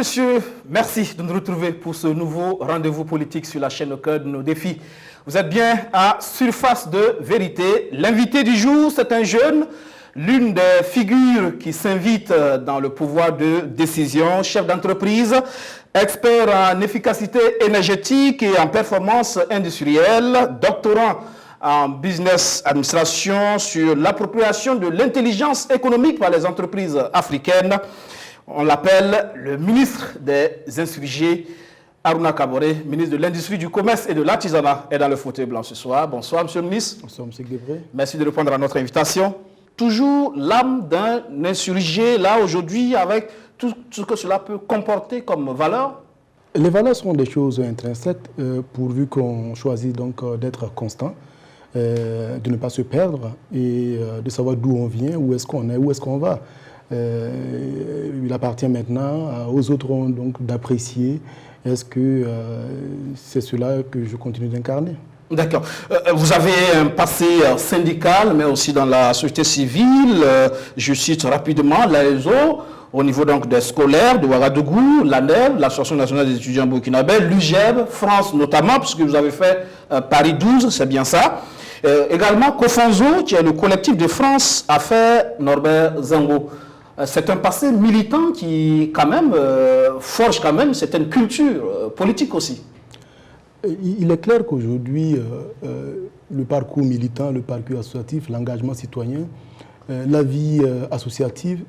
messieurs, merci de nous retrouver pour ce nouveau rendez-vous politique sur la chaîne Au cœur de nos défis. Vous êtes bien à Surface de vérité. L'invité du jour, c'est un jeune, l'une des figures qui s'invite dans le pouvoir de décision, chef d'entreprise, expert en efficacité énergétique et en performance industrielle, doctorant en business administration sur l'appropriation de l'intelligence économique par les entreprises africaines. On l'appelle le ministre des Insurgés, Aruna Kabore, ministre de l'Industrie, du Commerce et de l'Artisanat, est dans le fauteuil blanc ce soir. Bonsoir, monsieur le ministre. Bonsoir, monsieur Guébré. Merci de répondre à notre invitation. Toujours l'âme d'un insurgé, là, aujourd'hui, avec tout ce que cela peut comporter comme valeur. Les valeurs sont des choses intrinsèques, pourvu qu'on choisit donc d'être constant, de ne pas se perdre et de savoir d'où on vient, où est-ce qu'on est, où est-ce qu'on va. Il appartient maintenant aux autres donc d'apprécier est-ce que c'est cela que je continue d'incarner. D'accord. Vous avez un passé syndical, mais aussi dans la société civile. Je cite rapidement l'AESO, au niveau donc des scolaires de Ouagadougou, l'ANEB, l'Association nationale des étudiants burkinabés, l'UGEB, France notamment, puisque vous avez fait Paris 12, c'est bien ça. Également, Kofanzo, qui est le collectif de France, a fait Norbert Zango. C'est un passé militant qui, quand même, forge quand même certaine culture politique aussi. Il est clair qu'aujourd'hui, le parcours militant, le parcours associatif, l'engagement citoyen, la vie associative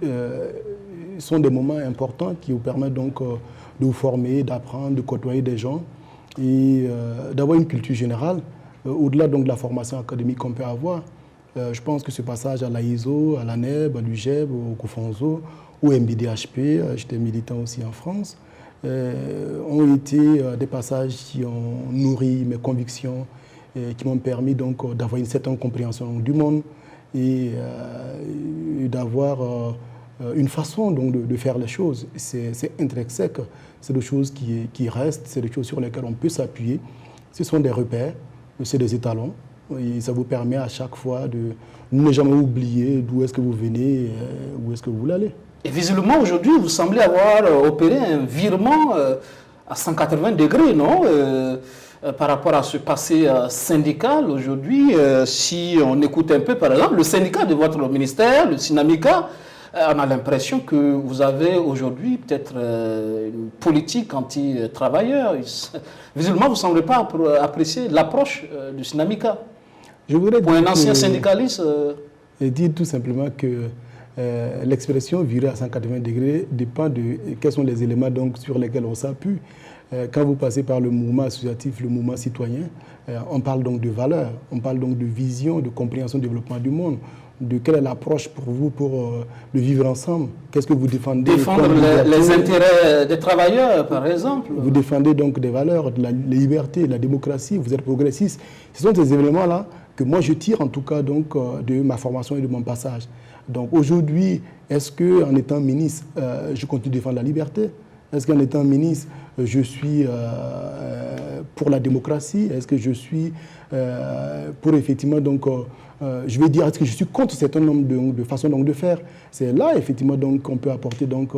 sont des moments importants qui vous permettent donc de vous former, d'apprendre, de côtoyer des gens et d'avoir une culture générale, au-delà donc de la formation académique qu'on peut avoir. Je pense que ce passage à l'AISO, à l'ANEB, à l'UGEB, au Kofanzo, au MBDHP, j'étais militant aussi en France, ont été des passages qui ont nourri mes convictions, qui m'ont permis donc d'avoir une certaine compréhension du monde et d'avoir une façon donc de faire les choses. C'est intrinsèque, c'est des choses qui restent, c'est des choses sur lesquelles on peut s'appuyer. Ce sont des repères, c'est des étalons. Et ça vous permet à chaque fois de ne jamais oublier d'où est-ce que vous venez, où est-ce que vous voulez aller. Et visiblement, aujourd'hui, vous semblez avoir opéré un virement à 180 degrés, non par rapport à ce passé syndical. Aujourd'hui, si on écoute un peu, par exemple, le syndicat de votre ministère, le Synamica, on a l'impression que vous avez aujourd'hui peut-être une politique anti-travailleur. Visiblement, vous ne semblez pas apprécier l'approche du Synamica. Je voudrais pour un ancien syndicaliste dire tout simplement que l'expression virer à 180 degrés dépend de quels sont les éléments donc, sur lesquels on s'appuie. Quand vous passez par le mouvement associatif, le mouvement citoyen, on parle donc de valeurs, on parle donc de vision, de compréhension, de développement du monde, de quelle est l'approche pour vous pour le vivre ensemble. Qu'est-ce que vous défendez? Défendre les intérêts des travailleurs, par exemple. Vous défendez donc des valeurs, de la liberté, de la démocratie, vous êtes progressiste. Ce sont ces éléments-là que moi je tire en tout cas donc, de ma formation et de mon passage. Donc aujourd'hui, est-ce qu'en étant ministre, je continue de défendre la liberté? Est-ce qu'en étant ministre, je suis pour la démocratie? Est-ce que je suis pour effectivement, donc, je vais dire, est-ce que je suis contre certains nombre de façons donc, de faire? C'est là effectivement donc qu'on peut apporter donc,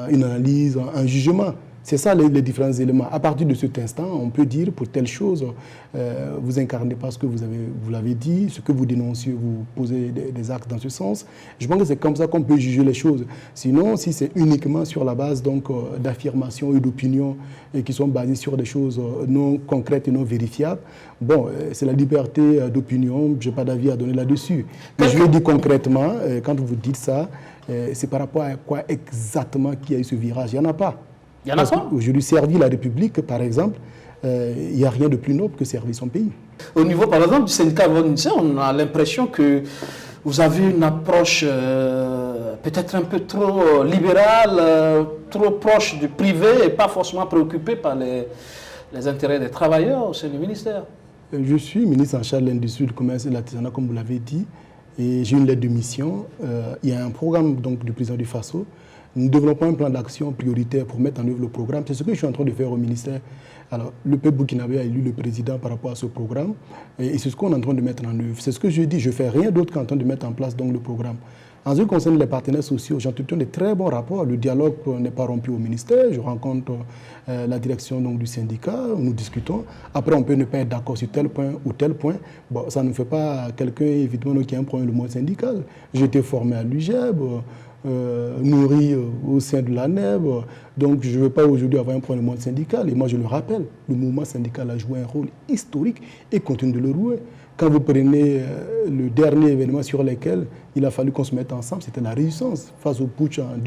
une analyse, un jugement. C'est ça les différents éléments. À partir de cet instant, on peut dire pour telle chose, vous incarnez pas ce que vous l'avez dit, ce que vous dénoncez, vous posez des actes dans ce sens. Je pense que c'est comme ça qu'on peut juger les choses. Sinon, si c'est uniquement sur la base d'affirmations et d'opinions qui sont basées sur des choses non concrètes et non vérifiables, bon, c'est la liberté d'opinion, je n'ai pas d'avis à donner là-dessus. Mais je vais dire concrètement, quand vous dites ça, c'est par rapport à quoi exactement qu'il y a eu ce virage? Il n'y en a pas. Il y en a pas. Aujourd'hui, servir la République, par exemple, il n'y a rien de plus noble que servir son pays. Au niveau, par exemple, du syndicat de votre ministère, on a l'impression que vous avez une approche peut-être un peu trop libérale, trop proche du privé et pas forcément préoccupée par les intérêts des travailleurs au sein du ministère. Je suis ministre en charge de l'industrie, du commerce et de l'artisanat, comme vous l'avez dit, et j'ai une lettre de mission. Il y a un programme donc, du président du FASO. Nous développons un plan d'action prioritaire pour mettre en œuvre le programme. C'est ce que je suis en train de faire au ministère. Alors, le peuple burkinabé a élu le président par rapport à ce programme et c'est ce qu'on est en train de mettre en œuvre. C'est ce que je dis, je ne fais rien d'autre qu'en train de mettre en place donc, le programme. En ce qui concerne les partenaires sociaux, j'entretiens de très bons rapports. Le dialogue n'est pas rompu au ministère. Je rencontre la direction donc, du syndicat, nous discutons. Après, on peut ne pas être d'accord sur tel point ou tel point. Bon, ça ne fait pas quelqu'un, évidemment, qui a un problème le monde syndical. J'ai été formé à l'UGEB, nourri au sein de l'ANEB. Donc, je ne veux pas aujourd'hui avoir un problème le monde syndical. Et moi, je le rappelle, le mouvement syndical a joué un rôle historique et continue de le jouer. Quand vous prenez le dernier événement sur lequel il a fallu qu'on se mette ensemble, c'était la résistance face au putsch en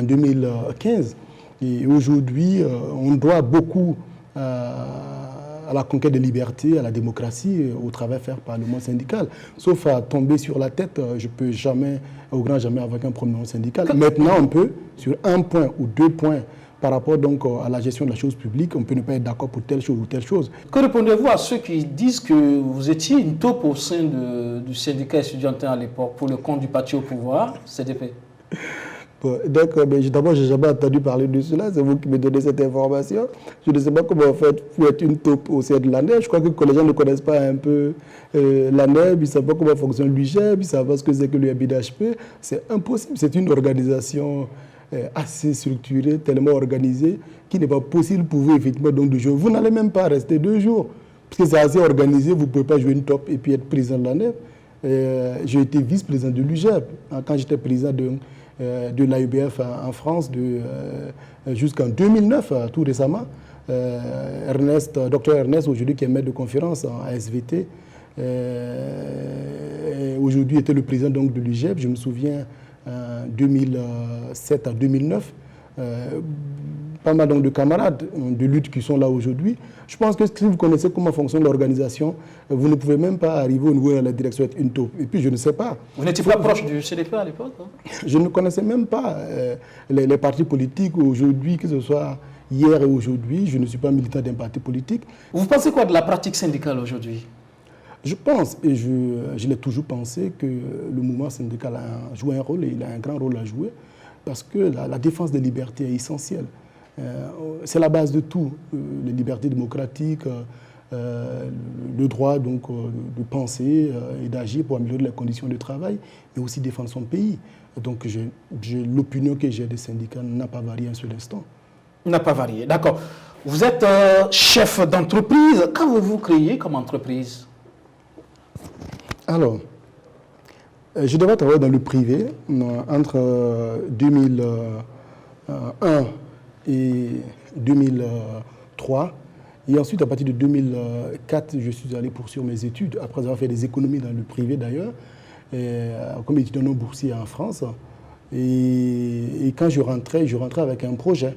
2015. Et aujourd'hui, on doit beaucoup à la conquête de liberté, à la démocratie, au travail fait par le monde syndical. Sauf à tomber sur la tête, je ne peux jamais, au grand jamais, avoir un problème syndical. Maintenant, on peut, sur un point ou deux points, par rapport donc à la gestion de la chose publique, on peut ne pas être d'accord pour telle chose ou telle chose. Que répondez-vous à ceux qui disent que vous étiez une taupe au sein du syndicat étudiantin à l'époque pour le compte du parti au pouvoir, CDP? Bon, donc, d'abord, je n'ai jamais entendu parler de cela. C'est vous qui me donnez cette information. Je ne sais pas comment vous faites pour être une taupe au sein de l'ANEB. Je crois que les gens ne connaissent pas un peu l'ANEB, ils ne savent pas comment fonctionne l'UGEB, ils ne savent pas ce que c'est que le BDHP. C'est impossible. C'est une organisation assez structurée, tellement organisée, qu'il n'est pas possible pour vous, effectivement, donc, de jouer. Vous n'allez même pas rester 2 jours, parce que c'est assez organisé, vous ne pouvez pas jouer une top et puis être président de l'ANEB. J'ai été vice-président de l'UGEB, quand j'étais président de l'AUBF en France jusqu'en 2009, tout récemment. Dr Ernest, aujourd'hui, qui est maître de conférence à SVT, aujourd'hui était le président donc, de l'UGEB. Je me souviens, 2007 à 2009, pas mal donc, de camarades de lutte qui sont là aujourd'hui. Je pense que si vous connaissez comment fonctionne l'organisation, vous ne pouvez même pas arriver au niveau de la direction être une taupe. Et puis je ne sais pas. Vous n'étiez pas proche du CDP à l'époque, hein? Je ne connaissais même pas les partis politiques aujourd'hui, que ce soit hier et aujourd'hui. Je ne suis pas militant d'un parti politique. Vous pensez quoi de la pratique syndicale aujourd'hui? Je pense, et je l'ai toujours pensé, que le mouvement syndical a joué un rôle, et il a un grand rôle à jouer, parce que la défense des libertés est essentielle. C'est la base de tout, les libertés démocratiques, le droit donc, de penser et d'agir pour améliorer les conditions de travail, et aussi défendre son pays. Donc l'opinion que j'ai des syndicats n'a pas varié un seul instant. N'a pas varié, d'accord. Vous êtes chef d'entreprise. Qu'avez-vous créé comme entreprise? Alors, je devais travailler dans le privé entre 2001 et 2003. Et ensuite, à partir de 2004, je suis allé poursuivre mes études, après avoir fait des économies dans le privé d'ailleurs, comme étudiant non boursier en France. Et quand je rentrais avec un projet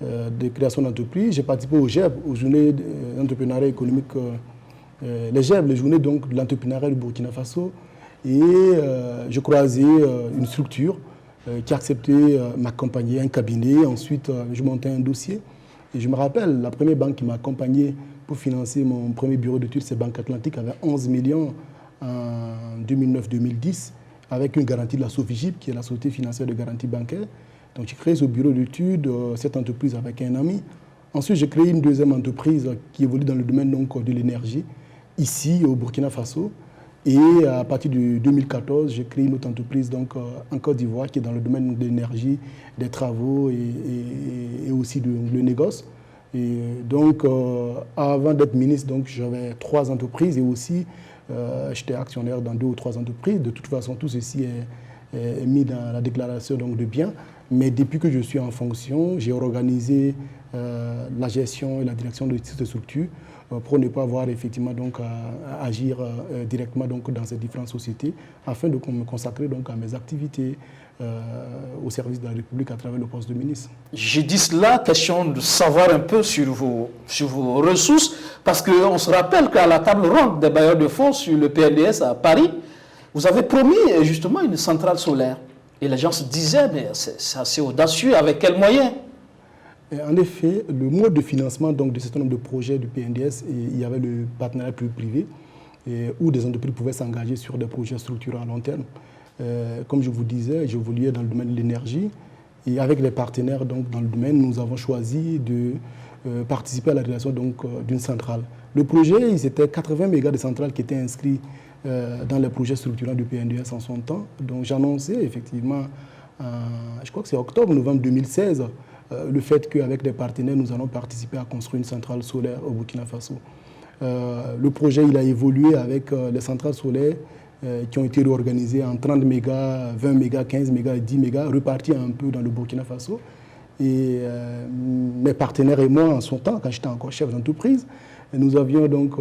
de création d'entreprise. J'ai participé au GEB, aux journées d'entrepreneuriat économique. Les GEB, les journées donc, de l'entrepreneuriat du Burkina Faso. Et je croisais une structure qui acceptait m'accompagner, un cabinet. Ensuite, je montais un dossier. Et je me rappelle, la première banque qui m'a accompagné pour financer mon premier bureau d'études, c'est Banque Atlantique, avait 11 millions en 2009-2010, avec une garantie de la Sofigip, qui est la Société financière de garantie bancaire. Donc j'ai créé ce bureau d'études, cette entreprise avec un ami. Ensuite, j'ai créé une deuxième entreprise qui évolue dans le domaine donc, de l'énergie, ici au Burkina Faso. Et à partir de 2014, j'ai créé une autre entreprise donc, en Côte d'Ivoire qui est dans le domaine de l'énergie, des travaux et aussi le négoce. Et donc, avant d'être ministre, j'avais 3 entreprises et aussi j'étais actionnaire dans 2 ou 3 entreprises. De toute façon, tout ceci est mis dans la déclaration donc, de biens. Mais depuis que je suis en fonction, j'ai organisé la gestion et la direction de ces structures pour ne pas avoir effectivement donc, à agir directement donc, dans ces différentes sociétés afin de me consacrer donc, à mes activités au service de la République à travers le poste de ministre. J'ai dit cela, question de savoir un peu sur vos ressources, parce qu'on se rappelle qu'à la table ronde des bailleurs de fonds sur le PNDS à Paris, vous avez promis justement une centrale solaire. Et les gens se disaient, mais c'est assez audacieux, avec quels moyens? Et en effet, le mode de financement donc, de ce certain nombre de projets du PNDS, il y avait le partenariat public-privé, où des entreprises pouvaient s'engager sur des projets structurants à long terme. Comme je vous disais, j'évoluais dans le domaine de l'énergie, et avec les partenaires donc, dans le domaine, nous avons choisi de participer à la réalisation d'une centrale. Le projet, c'était 80 mégas de centrales qui étaient inscrits dans les projets structurants du PNDS en son temps. Donc j'annonçais effectivement, je crois que c'est octobre-novembre 2016, le fait qu'avec des partenaires, nous allons participer à construire une centrale solaire au Burkina Faso. Le projet il a évolué avec les centrales solaires qui ont été réorganisées en 30 mégas, 20 mégas, 15 mégas et 10 mégas, repartis un peu dans le Burkina Faso. Et mes partenaires et moi, en son temps, quand j'étais encore chef d'entreprise, nous avions donc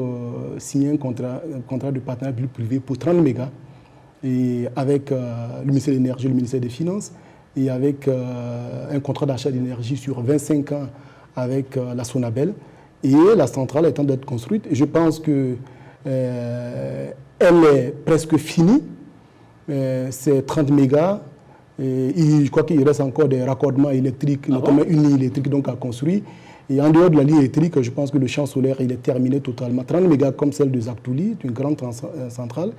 signé un contrat de partenariat public-privé pour 30 mégas, et avec le ministère de l'Énergie, le ministère des Finances, et avec un contrat d'achat d'énergie sur 25 ans avec la Sonabel. Et la centrale étant d'être construite, je pense qu'elle est presque finie. C'est 30 mégas. Et je crois qu'il reste encore des raccordements électriques, notamment une ligne électrique donc, à construire. Et en dehors de la ligne électrique, je pense que le champ solaire il est terminé totalement. 30 mégas comme celle de Zaktouli, une grande centrale.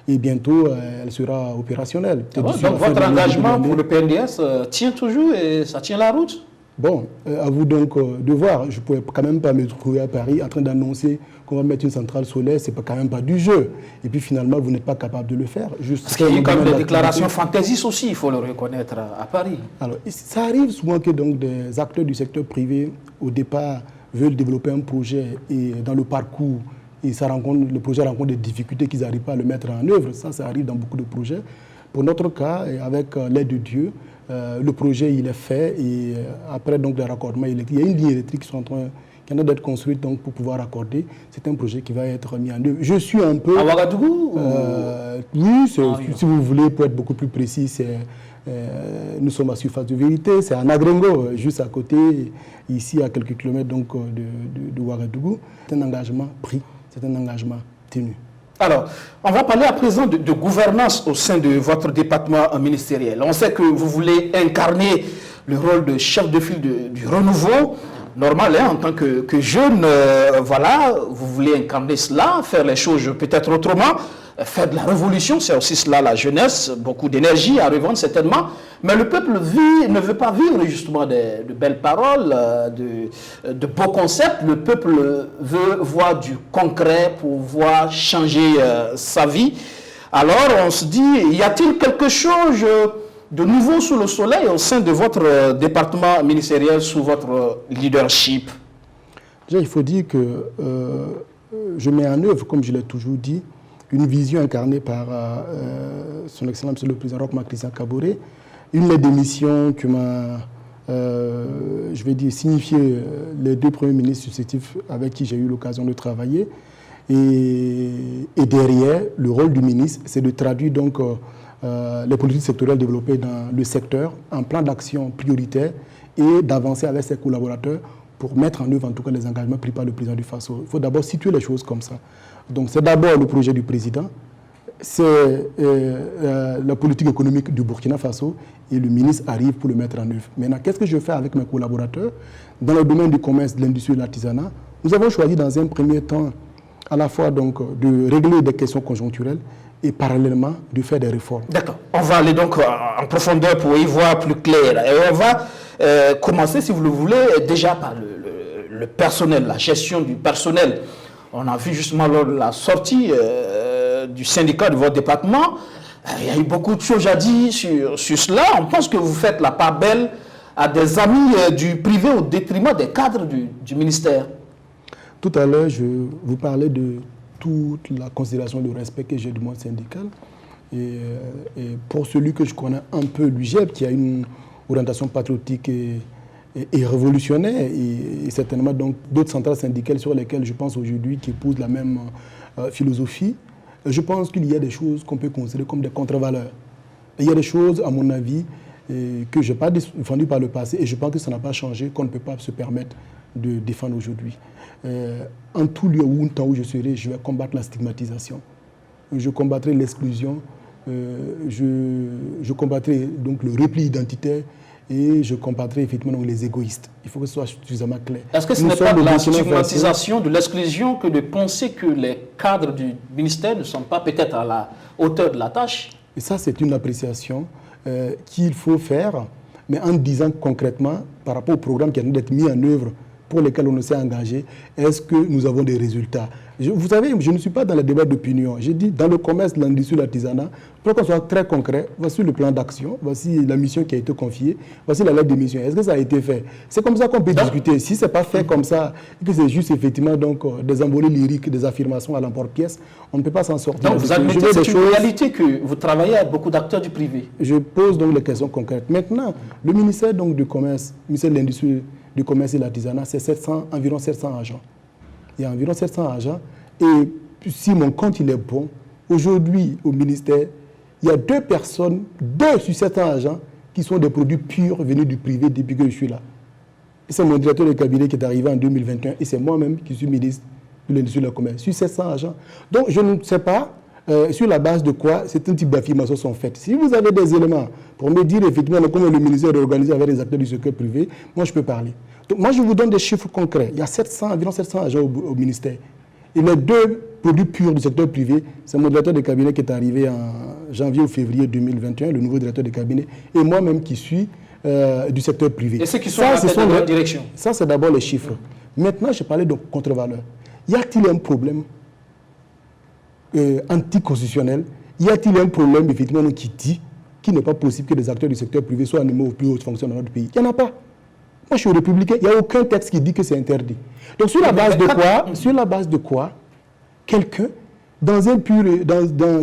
Et bientôt, elle sera opérationnelle. Donc votre engagement pour le PNDS tient toujours et ça tient la route? Bon, à vous donc de voir. Je ne pourrais quand même pas me trouver à Paris en train d'annoncer qu'on va mettre une centrale solaire. Ce n'est quand même pas du jeu. Et puis finalement, vous n'êtes pas capable de le faire. Parce qu'il y a quand même des déclarations fantaisistes aussi, il faut le reconnaître, à Paris. Alors, ça arrive souvent que donc, des acteurs du secteur privé, au départ, veulent développer un projet et dans le parcours, le projet rencontre des difficultés qu'ils n'arrivent pas à le mettre en œuvre. Ça arrive dans beaucoup de projets. Pour notre cas, avec l'aide de Dieu, le projet il est fait et après donc le raccordement électrique, il y a une ligne électrique qui est en train d'être construite donc, pour pouvoir raccorder. C'est un projet qui va être mis en œuvre. Je suis un peu... À Ouagadougou Oui, si vous voulez, pour être beaucoup plus précis, nous sommes à Surface de Vérité, c'est à Nagrengo, juste à côté, ici à quelques kilomètres donc, de Ouagadougou. C'est un engagement pris, c'est un engagement tenu. Alors, on va parler à présent de gouvernance au sein de votre département ministériel. On sait que vous voulez incarner le rôle de chef de file du renouveau. Normal, hein, en tant que jeune, voilà, vous voulez incarner cela, faire les choses peut-être autrement, faire de la révolution, c'est aussi cela la jeunesse, beaucoup d'énergie à revendre certainement. Mais le peuple ne veut pas vivre justement de belles paroles, de beaux concepts. Le peuple veut voir du concret pour voir changer sa vie. Alors on se dit, y a-t-il quelque chose de nouveau sous le soleil au sein de votre département ministériel, sous votre leadership? Déjà, il faut dire que je mets en œuvre, comme je l'ai toujours dit, une vision incarnée par son Excellence le Président Roch Marc Christian Kaboré, une lettre d'émission que m'a, je vais dire, signifié les deux premiers ministres successifs avec qui j'ai eu l'occasion de travailler. Et derrière, le rôle du ministre, c'est de traduire donc les politiques sectorielles développées dans le secteur en plan d'action prioritaire et d'avancer avec ses collaborateurs pour mettre en œuvre en tout cas les engagements pris par le président du Faso. Il faut d'abord situer les choses comme ça. Donc c'est d'abord le projet du président, c'est la politique économique du Burkina Faso et le ministre arrive pour le mettre en œuvre. Maintenant, qu'est-ce que je fais avec mes collaborateurs? Dans le domaine du commerce, de l'industrie et de l'artisanat, nous avons choisi dans un premier temps à la fois donc, de régler des questions conjoncturelles et parallèlement de faire des réformes. D'accord. On va aller donc en profondeur pour y voir plus clair. Et on va commencer, si vous le voulez, déjà par le personnel, la gestion du personnel. On a vu justement lors de la sortie du syndicat de votre département, il y a eu beaucoup de choses à dire sur cela. On pense que vous faites la part belle à des amis du privé au détriment des cadres du ministère. Tout à l'heure, je vous parlais de toute la considération de respect que j'ai du monde syndical. Et pour celui que je connais un peu, l'UGEP, qui a une orientation patriotique et révolutionnaire, et certainement donc d'autres centrales syndicales sur lesquelles je pense aujourd'hui qui épousent la même philosophie, je pense qu'il y a des choses qu'on peut considérer comme des contre-valeurs. Il y a des choses, à mon avis, que je n'ai pas défendues par le passé, et je pense que ça n'a pas changé, qu'on ne peut pas se permettre de défendre aujourd'hui. En tout lieu ou temps où je serai, je vais combattre la stigmatisation. Je combattrai l'exclusion, je combattrai donc le repli identitaire et je combattrai effectivement donc les égoïstes. Il faut que ce soit suffisamment clair. Est-ce que ce n'est pas de la stigmatisation, de l'exclusion que de penser que les cadres du ministère ne sont pas peut-être à la hauteur de la tâche? Et ça, c'est une appréciation qu'il faut faire, mais en disant concrètement, par rapport au programme qui a d'être mis en œuvre pour lesquels on s'est engagé, est-ce que nous avons des résultats? Vous savez, je ne suis pas dans le débat d'opinion. J'ai dit, dans le commerce, l'industrie, l'artisanat, pour qu'on soit très concret, voici le plan d'action, voici la mission qui a été confiée, voici la lettre de mission. Est-ce que ça a été fait? C'est comme ça qu'on peut discuter. Si ce n'est pas fait comme ça, et que c'est juste effectivement donc, des envolées lyriques, des affirmations à l'emporte-pièce, on ne peut pas s'en sortir. Donc vous admettez que c'est une réalité que vous travaillez avec beaucoup d'acteurs du privé. Je pose donc les questions concrètes. Maintenant, le ministère donc, du Commerce, le ministère de l'Industrie, du Commerce et de l'Artisanat, c'est environ 700 agents. Il y a environ 700 agents. Et si mon compte il est bon, aujourd'hui au ministère, il y a 2 personnes, 2 sur 700 agents qui sont des produits purs venus du privé depuis que je suis là. C'est mon directeur de cabinet qui est arrivé en 2021 et c'est moi-même qui suis ministre de l'Industrie et du Commerce. Sur 700 agents. Donc je ne sais pas sur la base de quoi certains types d'affirmations sont faites. Si vous avez des éléments pour me dire effectivement comment le ministère est organisé avec les acteurs du secteur privé, moi je peux parler. Donc moi je vous donne des chiffres concrets. Il y a environ 700 agents au ministère. Et les 2 produits purs du secteur privé, c'est mon directeur de cabinet qui est arrivé en janvier ou février 2021, le nouveau directeur de cabinet, et moi-même qui suis du secteur privé. Et ceux qui sont dans la direction? Ça, c'est d'abord les chiffres. Maintenant, je parlais de contre-valeur. Y a-t-il un problème anticonstitutionnel? Y a-t-il un problème, effectivement, qui dit qu'il n'est pas possible que les acteurs du secteur privé soient animés aux plus hautes fonctions dans notre pays? Il n'y en a pas. Moi, je suis républicain, il n'y a aucun texte qui dit que c'est interdit. Donc, sur la base de quoi quelqu'un,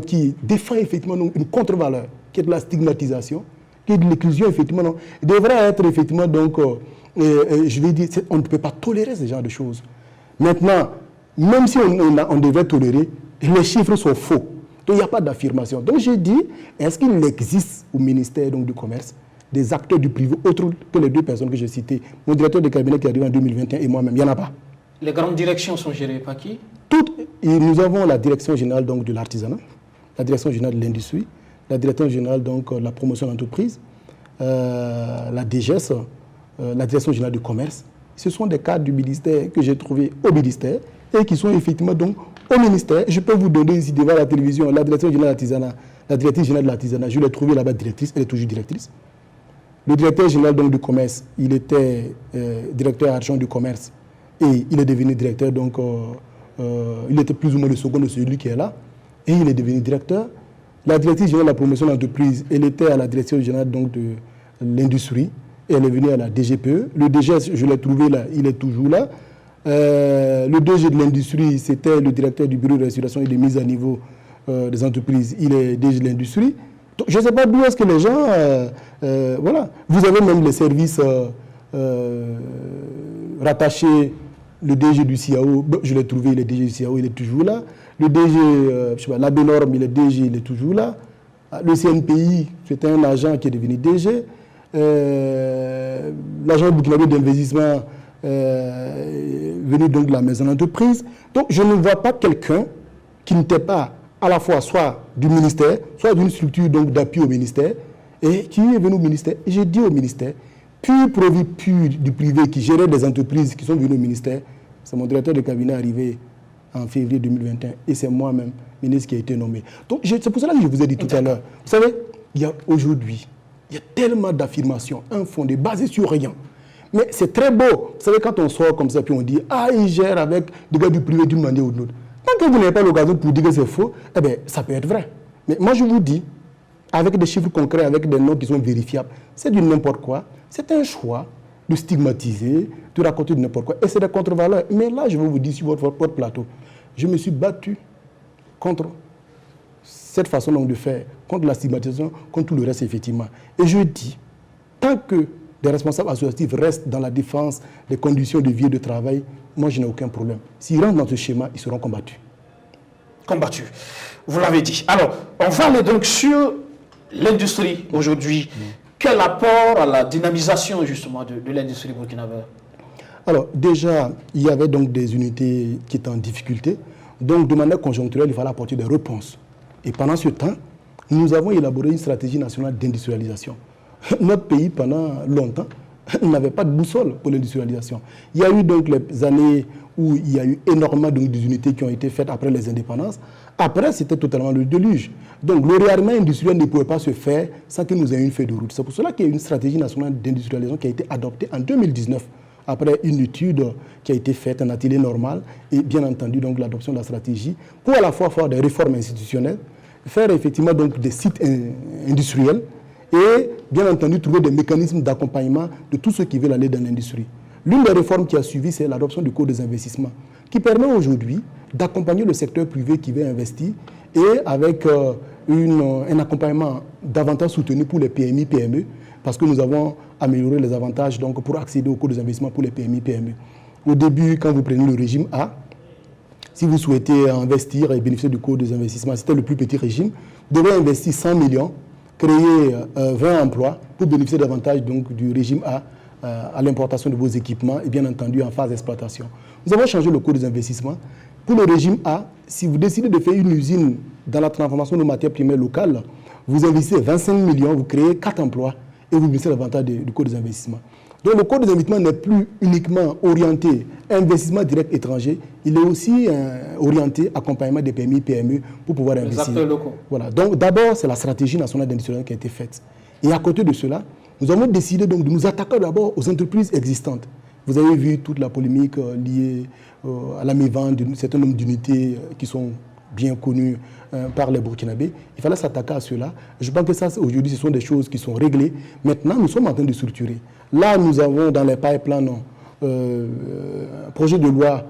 qui défend effectivement une contre-valeur, qui est de la stigmatisation, qui est de l'exclusion, effectivement, devrait être effectivement, donc, je vais dire, on ne peut pas tolérer ce genre de choses. Maintenant, même si on devrait tolérer, les chiffres sont faux. Donc, il n'y a pas d'affirmation. Donc, je dis, est-ce qu'il existe au ministère donc, du Commerce des acteurs du privé, autres que les 2 personnes que j'ai citées, mon directeur de cabinet qui est arrivé en 2021 et moi-même, il n'y en a pas. Les grandes directions sont gérées par qui? Et nous avons la direction générale donc, de l'artisanat, la direction générale de l'industrie, la direction générale donc, de la promotion d'entreprise, la DGS, la direction générale du commerce. Ce sont des cadres du ministère que j'ai trouvés au ministère et qui sont effectivement donc au ministère. Je peux vous donner ici devant la télévision la direction générale de l'artisanat, la directrice générale de l'artisanat. Je l'ai trouvée là-bas directrice, elle est toujours directrice. Le directeur général donc, du commerce, il était directeur adjoint du commerce et il est devenu directeur, donc il était plus ou moins le second de celui qui est là et il est devenu directeur. La directrice générale de la promotion d'entreprise, elle était à la direction générale donc, de l'industrie et elle est venue à la DGPE. Le DG, je l'ai trouvé là, il est toujours là. Le DG de l'industrie, c'était le directeur du bureau de restauration et de mise à niveau des entreprises, il est DG de l'industrie. Donc, je ne sais pas d'où est-ce que les gens... voilà. Vous avez même les services rattachés, le DG du CIAO, je l'ai trouvé, il est DG du CIAO, il est toujours là. Le DG, je sais pas, l'ABNORM, il est DG, il est toujours là. Le CNPI, c'était un agent qui est devenu DG. L'agent burkinabé d'investissement venu donc de la maison d'entreprise. Donc, je ne vois pas quelqu'un qui n'était pas à la fois soit du ministère, soit d'une structure d'appui au ministère, et qui est venu au ministère. Et j'ai dit au ministère, pur produit pur du privé qui gérait des entreprises qui sont venues au ministère, c'est mon directeur de cabinet arrivé en février 2021, et c'est moi-même, ministre, qui a été nommé. Donc c'est pour cela que je vous ai dit tout à l'heure, vous savez, aujourd'hui, il y a tellement d'affirmations infondées, basées sur rien. Mais c'est très beau. Vous savez, quand on sort comme ça, puis on dit, ah, il gère avec des gars du privé d'une manière ou d'une autre. Tant que vous n'avez pas l'occasion pour dire que c'est faux, eh bien, ça peut être vrai. Mais moi, je vous dis, avec des chiffres concrets, avec des noms qui sont vérifiables, c'est du n'importe quoi. C'est un choix de stigmatiser, de raconter du n'importe quoi. Et c'est des contre-valeurs. Mais là, je vais vous dire sur votre plateau, je me suis battu contre cette façon donc de faire, contre la stigmatisation, contre tout le reste, effectivement. Et je dis, tant que des responsables associatifs restent dans la défense des conditions de vie et de travail, moi, je n'ai aucun problème. S'ils rentrent dans ce schéma, ils seront combattus. Combattus. Vous l'avez dit. Alors, on va aller donc sur l'industrie aujourd'hui. Quel apport à la dynamisation, justement, de l'industrie burkinabé? Alors, déjà, il y avait donc des unités qui étaient en difficulté. Donc, de manière conjoncturelle, il fallait apporter des réponses. Et pendant ce temps, nous avons élaboré une stratégie nationale d'industrialisation. Notre pays, pendant longtemps, n'avait pas de boussole pour l'industrialisation. Il y a eu donc les années où il y a eu énormément des unités qui ont été faites après les indépendances. Après, c'était totalement le déluge. Donc, le réarmement industriel ne pouvait pas se faire sans que nous ayons une feuille de route. C'est pour cela qu'il y a eu une stratégie nationale d'industrialisation qui a été adoptée en 2019 après une étude qui a été faite, un atelier normal, et bien entendu donc l'adoption de la stratégie, pour à la fois faire des réformes institutionnelles, faire effectivement donc des sites industriels, et bien entendu trouver des mécanismes d'accompagnement de tous ceux qui veulent aller dans l'industrie. L'une des réformes qui a suivi, c'est l'adoption du Code des investissements, qui permet aujourd'hui d'accompagner le secteur privé qui veut investir et avec un accompagnement davantage soutenu pour les PMI, PME, parce que nous avons amélioré les avantages donc, pour accéder au Code des investissements pour les PMI, PME. Au début, quand vous prenez le régime A, si vous souhaitez investir et bénéficier du Code des investissements, c'était le plus petit régime, vous devez investir 100 millions, créer 20 emplois pour bénéficier davantage donc, du régime A à l'importation de vos équipements et bien entendu en phase d'exploitation. Nous avons changé le Code des investissements. Pour le régime A, si vous décidez de faire une usine dans la transformation de matières premières locales, vous investissez 25 millions, vous créez 4 emplois et vous bénéficiez davantage du Code des investissements. Donc le Code des investissements n'est plus uniquement orienté investissement direct étranger, il est aussi orienté accompagnement des PMI, PME pour pouvoir investir. Les acteurs locaux. Voilà. Donc d'abord, c'est la stratégie nationale d'industrialisation qui a été faite. Et à côté de cela, nous avons décidé donc de nous attaquer d'abord aux entreprises existantes. Vous avez vu toute la polémique liée à la mévente d'un certain nombre d'unités qui sont bien connues par les Burkinabés. Il fallait s'attaquer à cela. Je pense que ça, aujourd'hui, ce sont des choses qui sont réglées. Maintenant, nous sommes en train de structurer. Là, nous avons dans les pipelines un projet de loi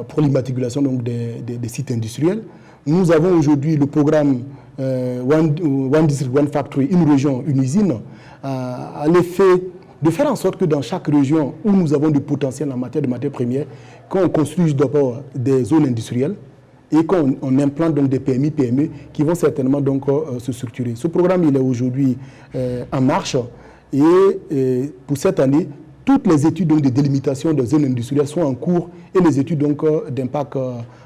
pour l'immatriculation des sites industriels. Nous avons aujourd'hui le programme One District, One Factory, une région, une usine, à l'effet de faire en sorte que dans chaque région où nous avons du potentiel en matière de matières premières, qu'on construise d'abord des zones industrielles et qu'on implante donc des PMI, PME qui vont certainement donc se structurer. Ce programme, il est aujourd'hui en marche et pour cette année, toutes les études donc, de délimitation des zones industrielles sont en cours et les études d'impact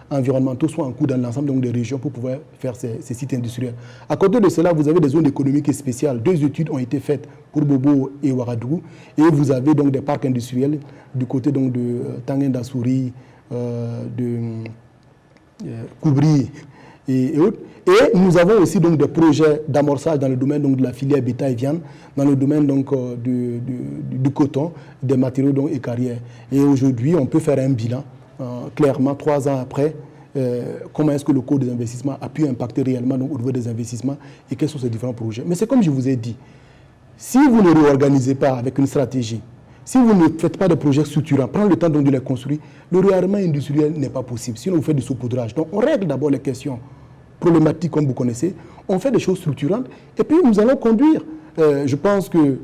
environnementaux sont en cours dans l'ensemble des régions pour pouvoir faire ces sites industriels. À côté de cela, vous avez des zones économiques spéciales. 2 études ont été faites pour Bobo et Ouagadougou et vous avez donc des parcs industriels du côté donc, de Tanguy-Ndassuri, de Koubri et autres. Et nous avons aussi donc, des projets d'amorçage dans le domaine donc, de la filière bétail et viande, dans le domaine donc, du coton, des matériaux donc, et carrières. Et aujourd'hui, on peut faire un bilan, clairement, 3 ans après, comment est-ce que le Code des investissements a pu impacter réellement donc, au niveau des investissements et quels sont ces différents projets. Mais c'est comme je vous ai dit, si vous ne réorganisez pas avec une stratégie, si vous ne faites pas de projets structurants, prenez le temps donc, de les construire, le réarmement industriel n'est pas possible. Sinon, vous faites du saupoudrage. Donc, on règle d'abord les questions problématiques, comme vous connaissez. On fait des choses structurantes et puis nous allons conduire. Je pense que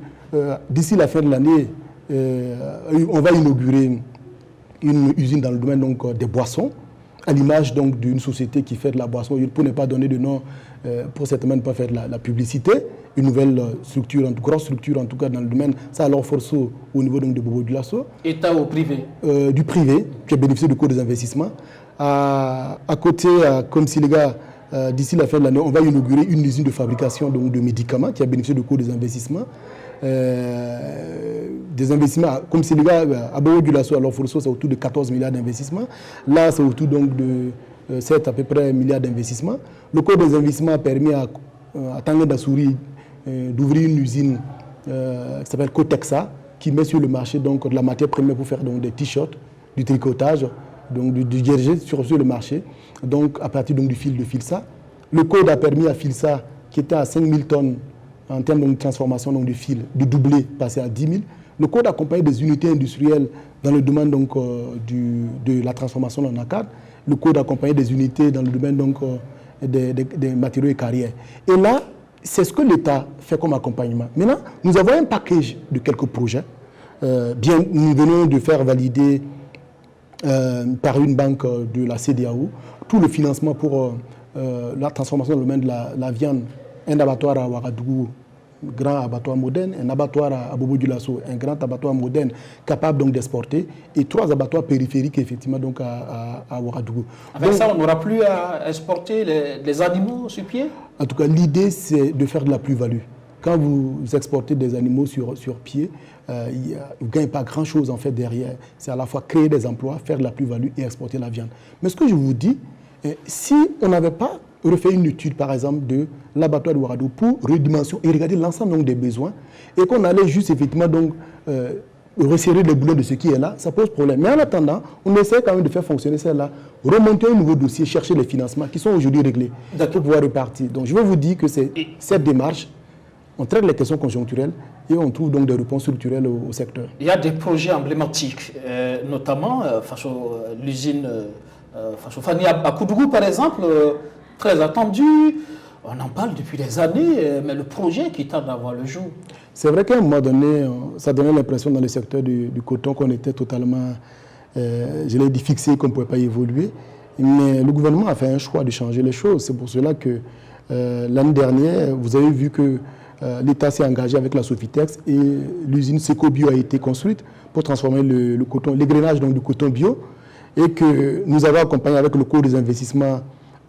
d'ici la fin de l'année, on va inaugurer une usine dans le domaine donc, des boissons, à l'image d'une société qui fait de la boisson, pour ne pas donner de nom, pour certainement ne pas faire de la publicité, une nouvelle structure, une grosse structure en tout cas dans le domaine, ça alors Forceau au niveau donc, de Bobo Dioulasso. État ou privé? Du privé, qui a bénéficié du Code des investissements. À côté, comme si les gars, d'ici la fin de l'année, on va inaugurer une usine de fabrication donc, de médicaments qui a bénéficié du Code des investissements. Des investissements, comme si les gars, à Bobo Dioulasso, alors Forceau, c'est autour de 14 milliards d'investissements. Là, c'est autour donc de 7 à peu près milliards d'investissements. Le Code des investissements a permis à Tanguy-Ndassuri d'ouvrir une usine qui s'appelle Cotexa, qui met sur le marché donc, de la matière première pour faire donc, des t-shirts, du tricotage, donc du jersey sur le marché, donc à partir donc, du fil de Filsa. Le code a permis à Filsa, qui était à 5 000 tonnes en termes de transformation donc, du fil, de doubler, passer à 10 000. Le code accompagne des unités industrielles dans le domaine donc, de la transformation en ACAD. Le code accompagne des unités dans le domaine donc, des matériaux et carrières. Et là, c'est ce que l'État fait comme accompagnement. Maintenant, nous avons un package de quelques projets. Nous venons de faire valider par une banque de la CEDEAO tout le financement pour la transformation dans le domaine de la viande. Un abattoir à Ouagadougou, grand abattoir moderne, un abattoir à Bobo Dioulasso, un grand abattoir moderne capable donc d'exporter, et 3 abattoirs périphériques effectivement donc à Ouagadougou. Avec donc, ça, on n'aura plus à exporter les animaux sur pied? En tout cas, l'idée c'est de faire de la plus-value. Quand vous exportez des animaux sur pied, vous ne gagnez pas grand-chose en fait derrière. C'est à la fois créer des emplois, faire de la plus-value et exporter la viande. Mais ce que je vous dis, si on n'avait pas refait une étude, par exemple, de l'abattoir de Ouagadougou pour redimension et regarder l'ensemble des besoins, et qu'on allait juste effectivement donc, resserrer les boulons de ce qui est là, ça pose problème. Mais en attendant, on essaie quand même de faire fonctionner celle-là, remonter un nouveau dossier, chercher les financements qui sont aujourd'hui réglés pour pouvoir repartir. Donc je veux vous dire que c'est cette démarche, on traite les questions conjoncturelles et on trouve donc des réponses structurelles au secteur. Il y a des projets emblématiques, notamment face à l'usine face au Fani à Koudougou par exemple, très attendu. On en parle depuis des années, mais le projet qui tarde à voir le jour. C'est vrai qu'à un moment donné, ça donnait l'impression dans le secteur du coton qu'on était totalement, je l'ai dit, fixé, qu'on ne pouvait pas évoluer. Mais le gouvernement a fait un choix de changer les choses. C'est pour cela que l'année dernière, vous avez vu que l'État s'est engagé avec la Sofitex et l'usine Secobio a été construite pour transformer le coton, l'égrenage du coton bio, et que nous avons accompagné avec le cours des investissements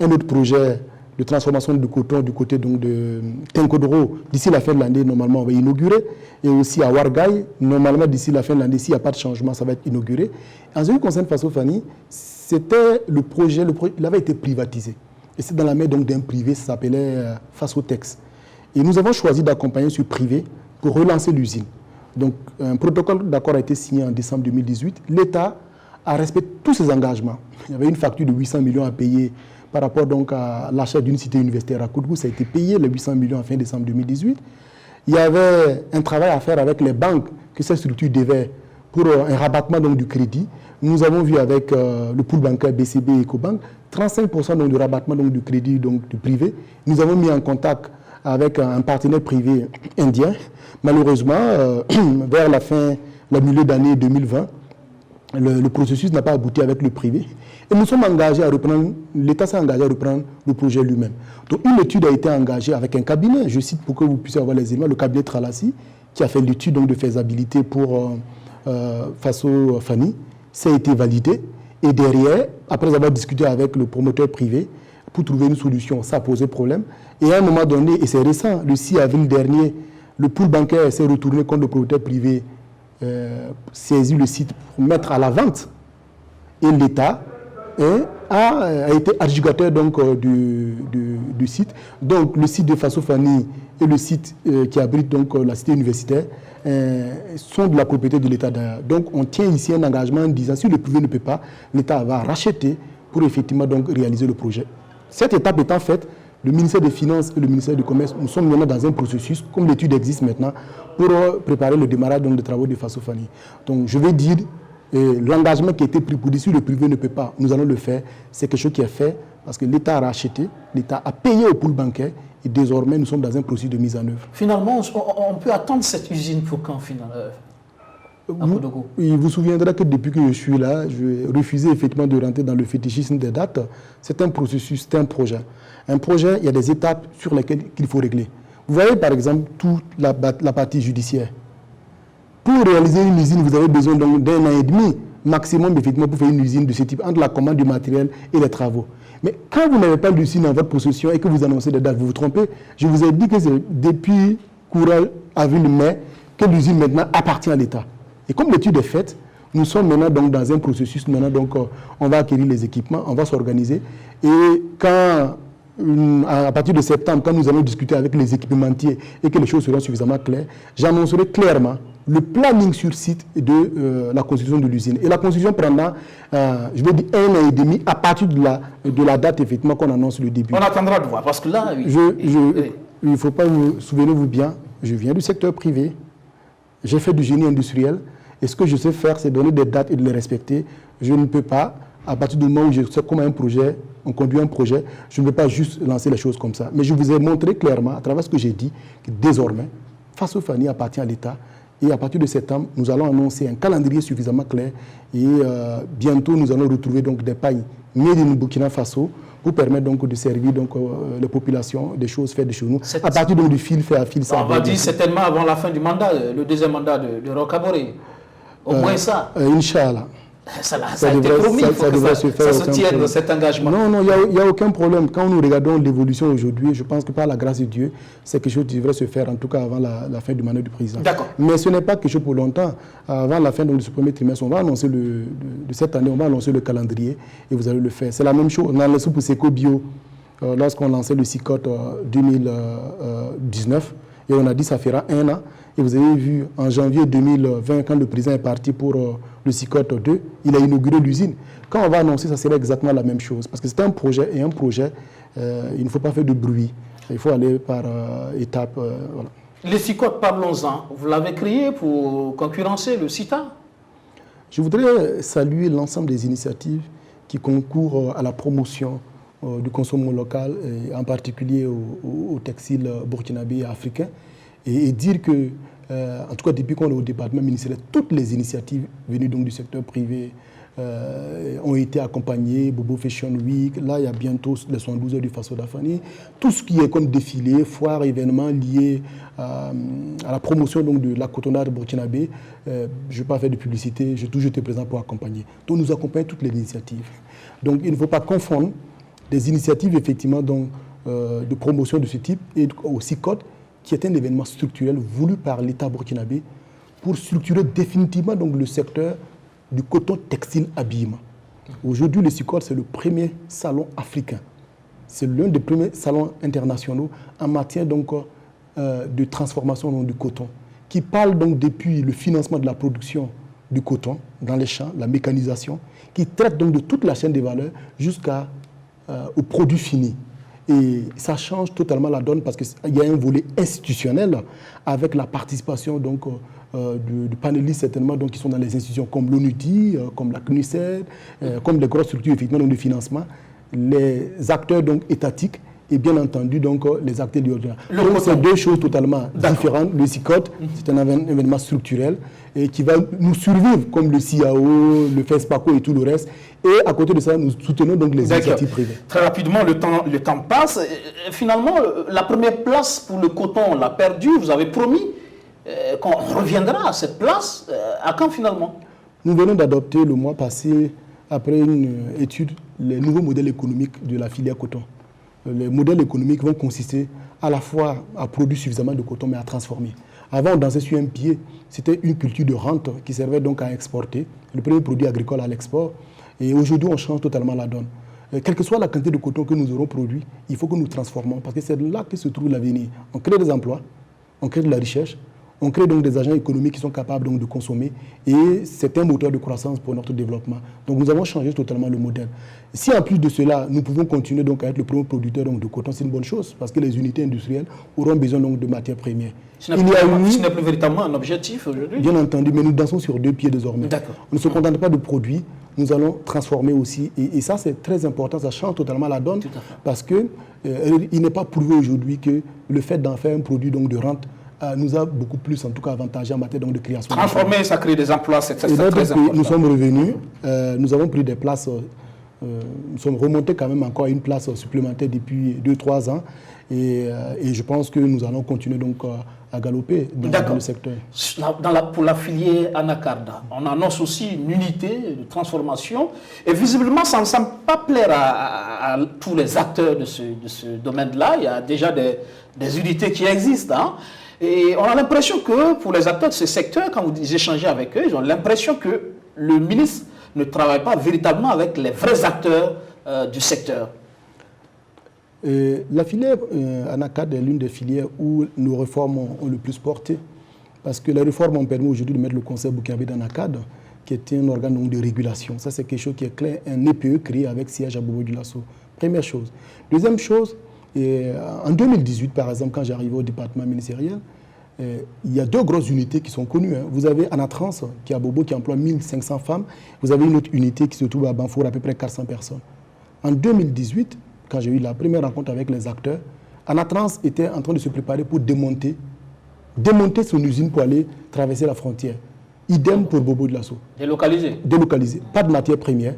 un autre projet de transformation du coton du côté donc de Tenkodoro. D'ici la fin de l'année, normalement, on va inaugurer. Et aussi à Wargaï, normalement, d'ici la fin de l'année, s'il n'y a pas de changement, ça va être inauguré. En ce qui concerne Faso Fani, c'était le projet, il avait été privatisé. Et c'est dans la main d'un privé, ça s'appelait Fasotex. Et nous avons choisi d'accompagner ce privé pour relancer l'usine. Donc, un protocole d'accord a été signé en décembre 2018. L'État a respecté tous ses engagements. Il y avait une facture de 800 millions à payer par rapport donc à l'achat d'une cité universitaire à Koudougou. Ça a été payé, les 800 millions, en fin décembre 2018. Il y avait un travail à faire avec les banques que cette structure devait pour un rabattement donc, du crédit. Nous avons vu avec le pool bancaire BCB et Ecobank 35% donc, de rabattement donc, du crédit donc, du privé. Nous avons mis en contact avec un partenaire privé indien. Malheureusement, vers la milieu d'année 2020, le processus n'a pas abouti avec le privé. Et nous sommes engagés à reprendre, l'État s'est engagé à reprendre le projet lui-même. Donc une étude a été engagée avec un cabinet, je cite pour que vous puissiez avoir les éléments, le cabinet Tralassi, qui a fait l'étude de faisabilité pour Faso Fani. Ça a été validé. Et derrière, après avoir discuté avec le promoteur privé, pour trouver une solution, ça a posé problème. Et à un moment donné, et c'est récent, le 6 avril dernier, le pool bancaire s'est retourné contre le promoteur privé, saisi le site pour mettre à la vente. Et l'État a été adjudicateur donc, du site. Donc le site de Faso Fani et le site qui abrite donc, la cité universitaire sont de la propriété de l'État d'ailleurs. Donc on tient ici un engagement en disant si le privé ne peut pas, l'État va racheter pour effectivement donc, réaliser le projet. Cette étape étant faite, le ministère des Finances et le ministère du Commerce, nous sommes maintenant dans un processus, comme l'étude existe maintenant, pour préparer le démarrage donc, des travaux de Faso Fani. Donc je vais dire, l'engagement qui a été pris pour dire si le privé ne peut pas, nous allons le faire. C'est quelque chose qui est fait parce que l'État a racheté, l'État a payé au pool bancaire et désormais nous sommes dans un processus de mise en œuvre. Finalement, on peut attendre cette usine pour quand finalement Il vous souviendra que depuis que je suis là, je refusais effectivement de rentrer dans le fétichisme des dates. C'est un processus, c'est un projet. Un projet, il y a des étapes sur lesquelles il faut régler. Vous voyez par exemple toute la partie judiciaire. Pour réaliser une usine, vous avez besoin d'un an et demi maximum effectivement pour faire une usine de ce type, entre la commande du matériel et les travaux. Mais quand vous n'avez pas d'usine dans votre possession et que vous annoncez des dates, vous vous trompez. Je vous ai dit que c'est depuis courant avril-mai que l'usine maintenant appartient à l'État. Et comme l'étude est faite, nous sommes maintenant donc dans un processus, maintenant donc on va acquérir les équipements, on va s'organiser. Et quand, à partir de septembre, quand nous allons discuter avec les équipementiers et que les choses seront suffisamment claires, j'annoncerai clairement le planning sur site de la construction de l'usine. Et la construction prendra, je vais dire, 1 an et demi à partir de la date effectivement qu'on annonce le début. On attendra de voir, parce que là... il ne faut pas vous souvenez-vous bien, je viens du secteur privé, j'ai fait du génie industriel, et ce que je sais faire, c'est donner des dates et de les respecter. Je ne peux pas, à partir du moment où je sais comment un projet, on conduit un projet, je ne peux pas juste lancer les choses comme ça. Mais je vous ai montré clairement, à travers ce que j'ai dit, que désormais, Faso Fani appartient à l'État. Et à partir de septembre, nous allons annoncer un calendrier suffisamment clair. Et bientôt, nous allons retrouver donc, des pailles made in Burkina Faso pour permettre donc, de servir donc, les populations, des choses faites de chez nous. À partir donc, du fil fait à fil. Ça on va dire certainement avant la fin du mandat, le deuxième mandat de Roch-Kaboré. Au moins ça. Inch'Allah. Ça a été promis, il faut que ça se tienne dans cet engagement. Non, il n'y a aucun problème. Quand nous regardons l'évolution aujourd'hui, je pense que par la grâce de Dieu, c'est quelque chose qui devrait se faire, en tout cas avant la fin du mandat du président. D'accord. Mais ce n'est pas quelque chose pour longtemps. Avant la fin de ce premier trimestre, on va annoncer de cette année, on va annoncer le calendrier et vous allez le faire. C'est la même chose. On a lancé pour Seco Bio lorsqu'on lançait le CICOT 2019. Et on a dit ça fera 1 an. Et vous avez vu, en janvier 2020, quand le président est parti pour le SICOT 2, il a inauguré l'usine. Quand on va annoncer, ça sera exactement la même chose. Parce que c'est un projet, et un projet, il ne faut pas faire de bruit. Il faut aller par étapes. Voilà. Le SICOT, parlons-en. Vous l'avez créé pour concurrencer le CITA? Je voudrais saluer l'ensemble des initiatives qui concourent à la promotion du consommation local, et en particulier au textile burkinabé et africain, et dire que, en tout cas depuis qu'on est au département ministériel, toutes les initiatives venues donc du secteur privé ont été accompagnées. Bobo Fashion Week, là il y a bientôt les 72 heures du Faso d'Afani, tout ce qui est comme défilé, foire, événements liés à la promotion donc, de la cotonnade burkinabé. Je ne vais pas faire de publicité, j'ai toujours été présent pour accompagner. Donc nous accompagnons toutes les initiatives. Donc il ne faut pas confondre des initiatives effectivement donc, de promotion de ce type et au SICOT, qui est un événement structurel voulu par l'État burkinabé pour structurer définitivement donc, le secteur du coton textile habillement. Aujourd'hui, le SICOT, c'est le premier salon africain. C'est l'un des premiers salons internationaux en matière donc, de transformation donc, du coton, qui parle donc depuis le financement de la production du coton dans les champs, la mécanisation, qui traite donc de toute la chaîne des valeurs jusqu'au produit fini. Et ça change totalement la donne parce qu'il y a un volet institutionnel avec la participation donc, de panélistes certainement donc, qui sont dans les institutions comme l'ONUDI, comme la CNUSED, comme les grosses structures effectivement, donc, de financement, les acteurs donc, étatiques et bien entendu donc, les acteurs du ordinaire. Donc c'est deux choses totalement différentes. Le SICOT, c'est un événement structurel et qui va nous survivre comme le CIAO, le FESPACO et tout le reste. Et à côté de ça, nous soutenons donc les initiatives privées. Très rapidement, le temps passe. Et finalement, la première place pour le coton, on l'a perdu. Vous avez promis qu'on reviendra à cette place. À quand finalement? Nous venons d'adopter le mois passé, après une étude, les nouveaux modèles économiques de la filière coton. Les modèles économiques vont consister à la fois à produire suffisamment de coton, mais à transformer. Avant, on dansait sur un pied. C'était une culture de rente qui servait donc à exporter, le premier produit agricole à l'export. Et aujourd'hui, on change totalement la donne. Quelle que soit la quantité de coton que nous aurons produit, il faut que nous transformons, parce que c'est là que se trouve l'avenir. On crée des emplois, on crée de la richesse, on crée donc des agents économiques qui sont capables donc de consommer, et c'est un moteur de croissance pour notre développement. Donc nous avons changé totalement le modèle. Si en plus de cela, nous pouvons continuer donc à être le premier producteur donc de coton, c'est une bonne chose, parce que les unités industrielles auront besoin donc de matières premières. Ce n'est plus véritablement un objectif aujourd'hui? Bien entendu, mais nous dansons sur 2 pieds désormais. On ne se contente pas de produits, nous allons transformer aussi. Et ça, c'est très important, ça change totalement la donne, parce qu'il n'est pas prouvé aujourd'hui que le fait d'en faire un produit donc, de rente nous a beaucoup plus, en tout cas, avantagé en matière donc, de création. Transformer, ça crée des emplois, c'est très important. Nous sommes revenus, nous avons pris des places, nous sommes remontés quand même encore à une place supplémentaire depuis 2-3 ans. Et je pense que nous allons continuer donc à galoper dans le secteur. Pour la filière anacarde, on annonce aussi une unité de transformation et visiblement ça ne semble pas plaire à tous les acteurs de ce domaine-là. Il y a déjà des unités qui existent. Hein. Et on a l'impression que pour les acteurs de ce secteur, quand vous échangez avec eux, ils ont l'impression que le ministre ne travaille pas véritablement avec les vrais acteurs du secteur. La filière anacarde est l'une des filières où nos réformes ont le plus porté. Parce que les réformes ont permis aujourd'hui de mettre le Conseil burkinabé d'anacarde, qui est un organe donc, de régulation. Ça, c'est quelque chose qui est clair, un EPE créé avec siège à Bobo-Dioulasso. Première chose. Deuxième chose, en 2018, par exemple, quand j'arrivais au département ministériel, il y a 2 grosses unités qui sont connues. Hein. Vous avez Anatrans, qui est à Bobo, qui emploie 1500 femmes. Vous avez une autre unité qui se trouve à Banfour, à peu près 400 personnes. En 2018, quand j'ai eu la première rencontre avec les acteurs, Anatrans était en train de se préparer pour démonter son usine pour aller traverser la frontière. Idem pour Bobo-Dioulasso. Délocalisé. Pas de matière première,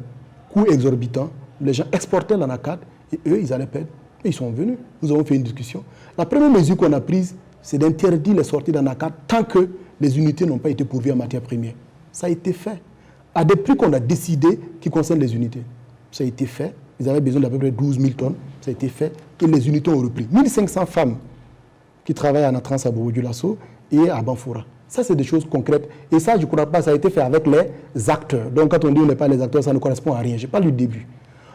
coût exorbitant. Les gens exportaient l'anacarde et eux, ils allaient perdre. Et ils sont venus. Nous avons fait une discussion. La première mesure qu'on a prise, c'est d'interdire les sorties d'anacarde tant que les unités n'ont pas été pourvues en matière première. Ça a été fait. À des prix qu'on a décidé qui concernent les unités. Ça a été fait. Ils avaient besoin d'à peu près 12 000 tonnes. Ça a été fait. Et les unités ont repris. 1500 femmes qui travaillent à Anatrans, à Bobo-Dioulasso et à Banfoura. Ça, c'est des choses concrètes. Et ça, je ne crois pas, ça a été fait avec les acteurs. Donc, quand on dit on n'est pas les acteurs, ça ne correspond à rien. Je parle du début.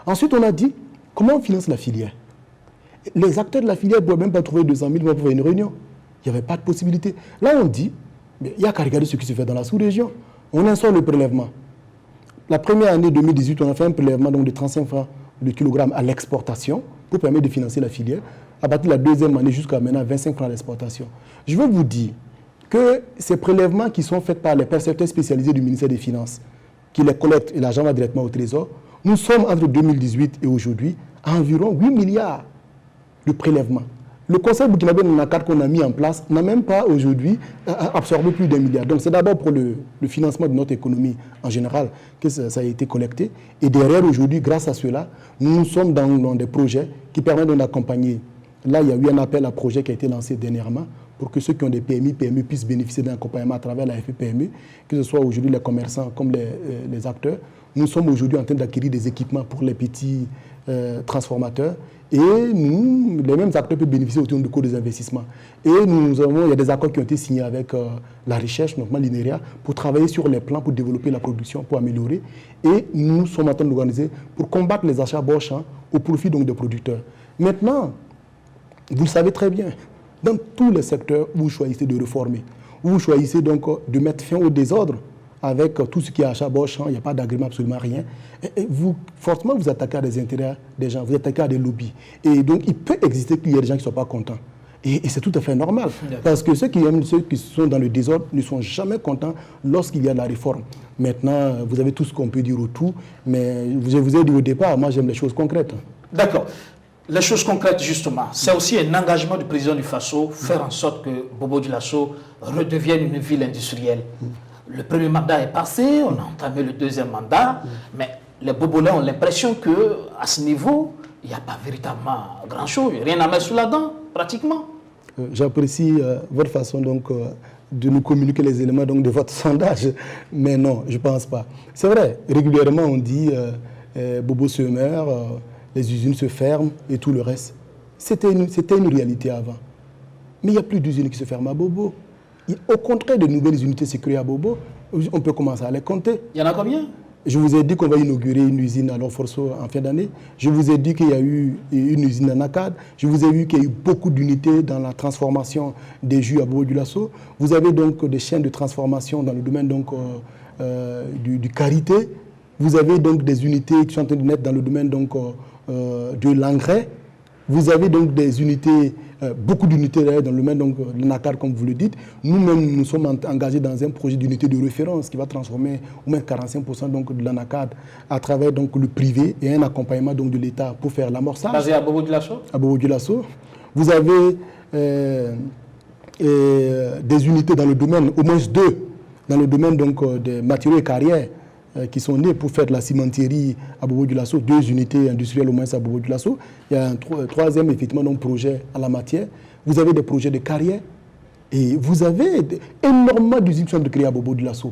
Ensuite, on a dit, comment on finance la filière? Les acteurs de la filière ne pouvaient même pas trouver 200 000 pour faire une réunion. Il n'y avait pas de possibilité. Là, on dit, mais il n'y a qu'à regarder ce qui se fait dans la sous-région. On instaure le prélèvement. La première année 2018, on a fait un prélèvement donc, de 35 francs le kilogramme à l'exportation pour permettre de financer la filière. À partir de la deuxième année jusqu'à maintenant, 25 francs à l'exportation. Je veux vous dire que ces prélèvements qui sont faits par les percepteurs spécialisés du ministère des Finances, qui les collectent et l'argent va directement au Trésor, nous sommes entre 2018 et aujourd'hui à environ 8 milliards de prélèvements. Le Conseil burkinabé Nanakad qu'on a mis en place n'a même pas aujourd'hui absorbé plus d'1 milliard. Donc c'est d'abord pour le financement de notre économie en général que ça a été collecté. Et derrière aujourd'hui, grâce à cela, nous sommes dans des projets qui permettent d'accompagner. Là, il y a eu un appel à projet qui a été lancé dernièrement pour que ceux qui ont des PME puissent bénéficier d'un accompagnement à travers la FPME, que ce soit aujourd'hui les commerçants comme les acteurs. Nous sommes aujourd'hui en train d'acquérir des équipements pour les petits transformateurs et les mêmes acteurs peuvent bénéficier autour du coût des investissements. Et il y a des accords qui ont été signés avec la recherche, notamment l'INERIA, pour travailler sur les plans, pour développer la production, pour améliorer. Et nous sommes en train d'organiser pour combattre les achats bas champ au profit donc, des producteurs. Maintenant, vous le savez très bien, dans tous les secteurs, vous choisissez de réformer. Vous choisissez donc de mettre fin au désordre avec tout ce qui est achat bas champ, il n'y a pas d'agrément, absolument rien. Et vous, forcément, vous attaquez à des intérêts des gens, vous attaquez à des lobbies. Et donc, il peut exister qu'il y ait des gens qui ne soient pas contents. Et c'est tout à fait normal. Parce que ceux qui sont dans le désordre ne sont jamais contents lorsqu'il y a de la réforme. Maintenant, vous avez tout ce qu'on peut dire autour, mais je vous ai dit au départ, moi j'aime les choses concrètes. D'accord. Les choses concrètes, justement, c'est aussi un engagement du président du Faso, faire en sorte que Bobo Dioulasso redevienne une ville industrielle. Le premier mandat est passé, on a entamé le deuxième mandat, mais les Bobolais ont l'impression qu'à ce niveau, il n'y a pas véritablement grand-chose, rien à mettre sous la dent, pratiquement. J'apprécie votre façon donc, de nous communiquer les éléments donc, de votre sondage, mais non, je ne pense pas. C'est vrai, régulièrement on dit Bobo se meurt, les usines se ferment et tout le reste. C'était une réalité avant. Mais il n'y a plus d'usines qui se ferment à Bobo. Au contraire, de nouvelles unités se créent à Bobo, on peut commencer à les compter. Il y en a combien? Je vous ai dit qu'on va inaugurer une usine à Longforceau en fin d'année. Je vous ai dit qu'il y a eu une usine à Nakad. Je vous ai dit qu'il y a eu beaucoup d'unités dans la transformation des jus à Bobo Dioulasso. Vous avez donc des chaînes de transformation dans le domaine donc, du karité. Vous avez donc des unités qui sont en train de naître dans le domaine donc, de l'engrais. Vous avez donc des unités, beaucoup d'unités dans le domaine donc, de Nakad, comme vous le dites. Nous-mêmes, nous sommes engagés dans un projet d'unité de référence qui va transformer au moins 45% donc, de l'Anakad à travers donc, le privé et un accompagnement donc, de l'État pour faire l'amorçage. Basé à Bobo Dioulasso? À Bobo Dioulasso. Vous avez des unités dans le domaine, au moins 2, dans le domaine donc, des matériaux et carrières qui sont nés pour faire de la cimenterie à Bobo Dioulasso, 2 unités industrielles au moins à Bobo Dioulasso. Il y a un troisième effectivement donc, projet à la matière. Vous avez des projets de carrière et vous avez énormément d'usines qui sont créées à Bobo Dioulasso.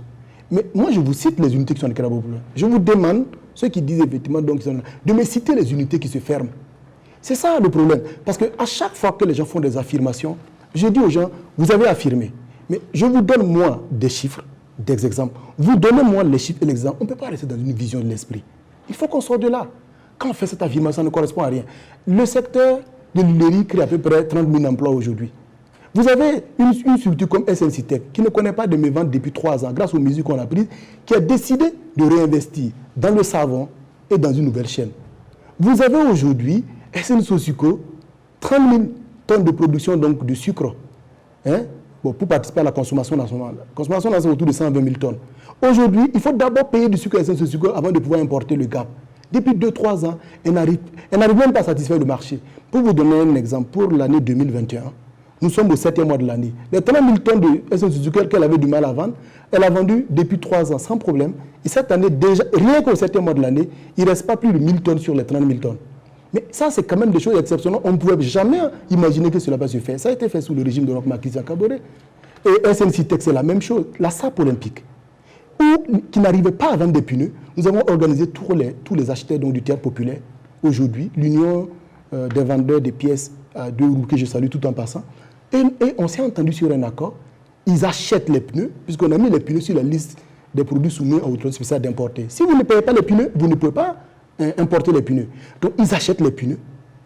Mais moi je vous cite les unités qui sont créées à Bobo Dioulasso. Je vous demande, ceux qui disent effectivement donc, de me citer les unités qui se ferment. C'est ça le problème. Parce qu'à chaque fois que les gens font des affirmations, je dis aux gens, vous avez affirmé. Mais je vous donne moi des chiffres, des exemples. Vous donnez-moi les chiffres et les exemples. On ne peut pas rester dans une vision de l'esprit. Il faut qu'on sorte de là. Quand on fait cette affirmation, ça ne correspond à rien. Le secteur de l'huilerie crée à peu près 30 000 emplois aujourd'hui. Vous avez une structure comme SNCTech qui ne connaît pas de mes ventes depuis 3 ans, grâce aux mesures qu'on a prises, qui a décidé de réinvestir dans le savon et dans une nouvelle chaîne. Vous avez aujourd'hui SN Sosuco, 30 000 tonnes de production donc, de sucre. Bon, pour participer à la consommation nationale. La consommation nationale autour de 120 000 tonnes. Aujourd'hui, il faut d'abord payer du sucre à SN Sosuco avant de pouvoir importer le GAP. Depuis 2-3 ans, elle n'arrive même pas à satisfaire le marché. Pour vous donner un exemple, pour l'année 2021, nous sommes au 7e mois de l'année. Les 30 000 tonnes de SN Sosuco qu'elle avait du mal à vendre, elle a vendu depuis 3 ans sans problème. Et cette année, déjà, rien qu'au 7e mois de l'année, il ne reste pas plus de 1000 tonnes sur les 30 000 tonnes. Mais ça, c'est quand même des choses exceptionnelles. On ne pouvait jamais imaginer que cela va se faire. Ça a été fait sous le régime de notre Christian Kaboré. Et SNCTech, c'est la même chose. La SAP olympique, qui n'arrivait pas à vendre des pneus, nous avons organisé tous les acheteurs donc, du tiers populaire. Aujourd'hui, l'union des vendeurs des pièces de roues, que je salue tout en passant. Et on s'est entendu sur un accord. Ils achètent les pneus, puisqu'on a mis les pneus sur la liste des produits soumis à autorisation spéciale d'importer. Si vous ne payez pas les pneus, vous ne pouvez pas importer les pneus. Donc, ils achètent les pneus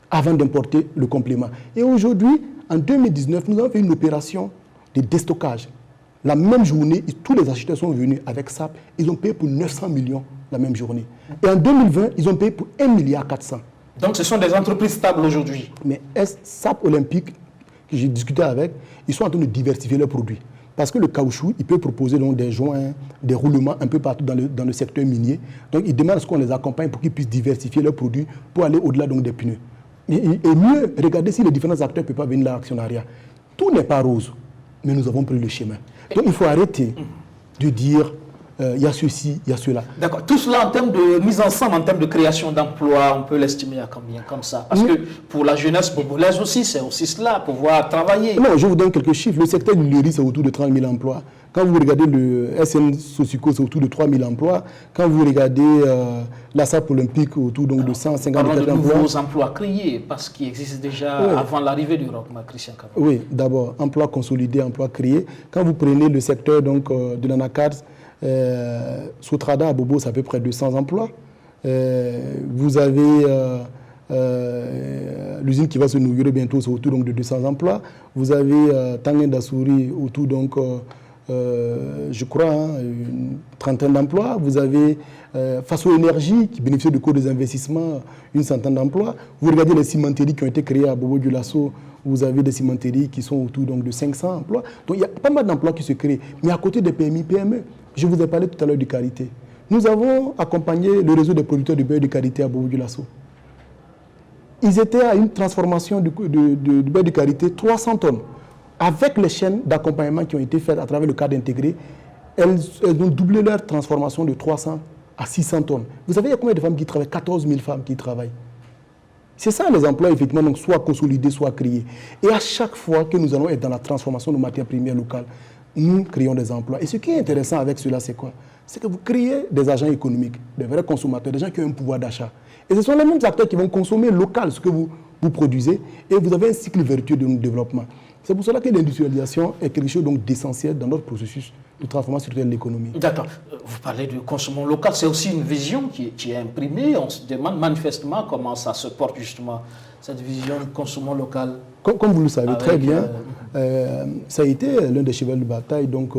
avant d'importer le complément. Et aujourd'hui, en 2019, nous avons fait une opération de déstockage. La même journée, tous les acheteurs sont venus avec SAP. Ils ont payé pour 900 millions la même journée. Et en 2020, ils ont payé pour 1,4 milliard. Donc, ce sont des entreprises stables aujourd'hui. Mais SAP Olympique, que j'ai discuté avec, ils sont en train de diversifier leurs produits. Parce que le caoutchouc, il peut proposer donc des joints, des roulements un peu partout dans le secteur minier. Donc, ils demandent à ce qu'on les accompagne pour qu'ils puissent diversifier leurs produits pour aller au-delà donc des pneus. Et mieux, regardez si les différents acteurs ne peuvent pas venir à l'actionnariat. Tout n'est pas rose, mais nous avons pris le chemin. Donc, il faut arrêter de dire il y a ceci, il y a cela. D'accord. Tout cela en termes de mise ensemble, en termes de création d'emplois, on peut l'estimer à combien comme ça? Parce que pour la jeunesse bobolaise aussi, c'est aussi cela, pouvoir travailler. Non, je vous donne quelques chiffres. Le secteur du Léry, c'est autour de 30 000 emplois. Quand vous regardez le SN Socico, c'est autour de 3 000 emplois. Quand vous regardez la SAP Olympique, autour donc, de 150 emplois. Parlons de nouveaux emplois créés, parce qu'ils existent déjà avant l'arrivée du ROC, Christian Kabou. Oui, d'abord, emplois consolidés, emplois créés. Quand vous prenez le secteur donc, de l'ANACAD, Sotrada à Bobo, c'est à peu près 200 emplois. Vous avez l'usine qui va se inaugurer bientôt, c'est autour donc, de 200 emplois. Vous avez Tanguy Dassouri, autour donc, je crois, une trentaine d'emplois. Vous avez Faso Énergie qui bénéficie de cours des investissements, une centaine d'emplois. Vous regardez les cimenteries qui ont été créées à Bobo Dioulasso, vous avez des cimenteries qui sont autour donc, de 500 emplois. Donc il y a pas mal d'emplois qui se créent. Mais à côté des PMI, PME, je vous ai parlé tout à l'heure du Carité. Nous avons accompagné le réseau des producteurs de beurre de Carité à Bobo Dioulasso. Ils étaient à une transformation du beurre de Carité, 300 tonnes. Avec les chaînes d'accompagnement qui ont été faites à travers le cadre intégré, elles ont doublé leur transformation de 300 à 600 tonnes. Vous savez, il y a combien de femmes qui travaillent? 14 000 femmes qui travaillent. C'est ça les emplois, effectivement, donc soit consolidés, soit créés. Et à chaque fois que nous allons être dans la transformation de matières premières locales, nous créons des emplois. Et ce qui est intéressant avec cela, c'est quoi? C'est que vous créez des agents économiques, des vrais consommateurs, des gens qui ont un pouvoir d'achat. Et ce sont les mêmes acteurs qui vont consommer local ce que vous produisez, et vous avez un cycle vertueux de développement. C'est pour cela que l'industrialisation est quelque chose d'essentiel dans notre processus de transformation structurelle de l'économie. D'accord. Vous parlez du consommation local, c'est aussi une vision qui est imprimée. On se demande manifestement comment ça se porte justement, cette vision du consommation local. Comme vous le savez très bien, ça a été l'un des chevaux de bataille, donc,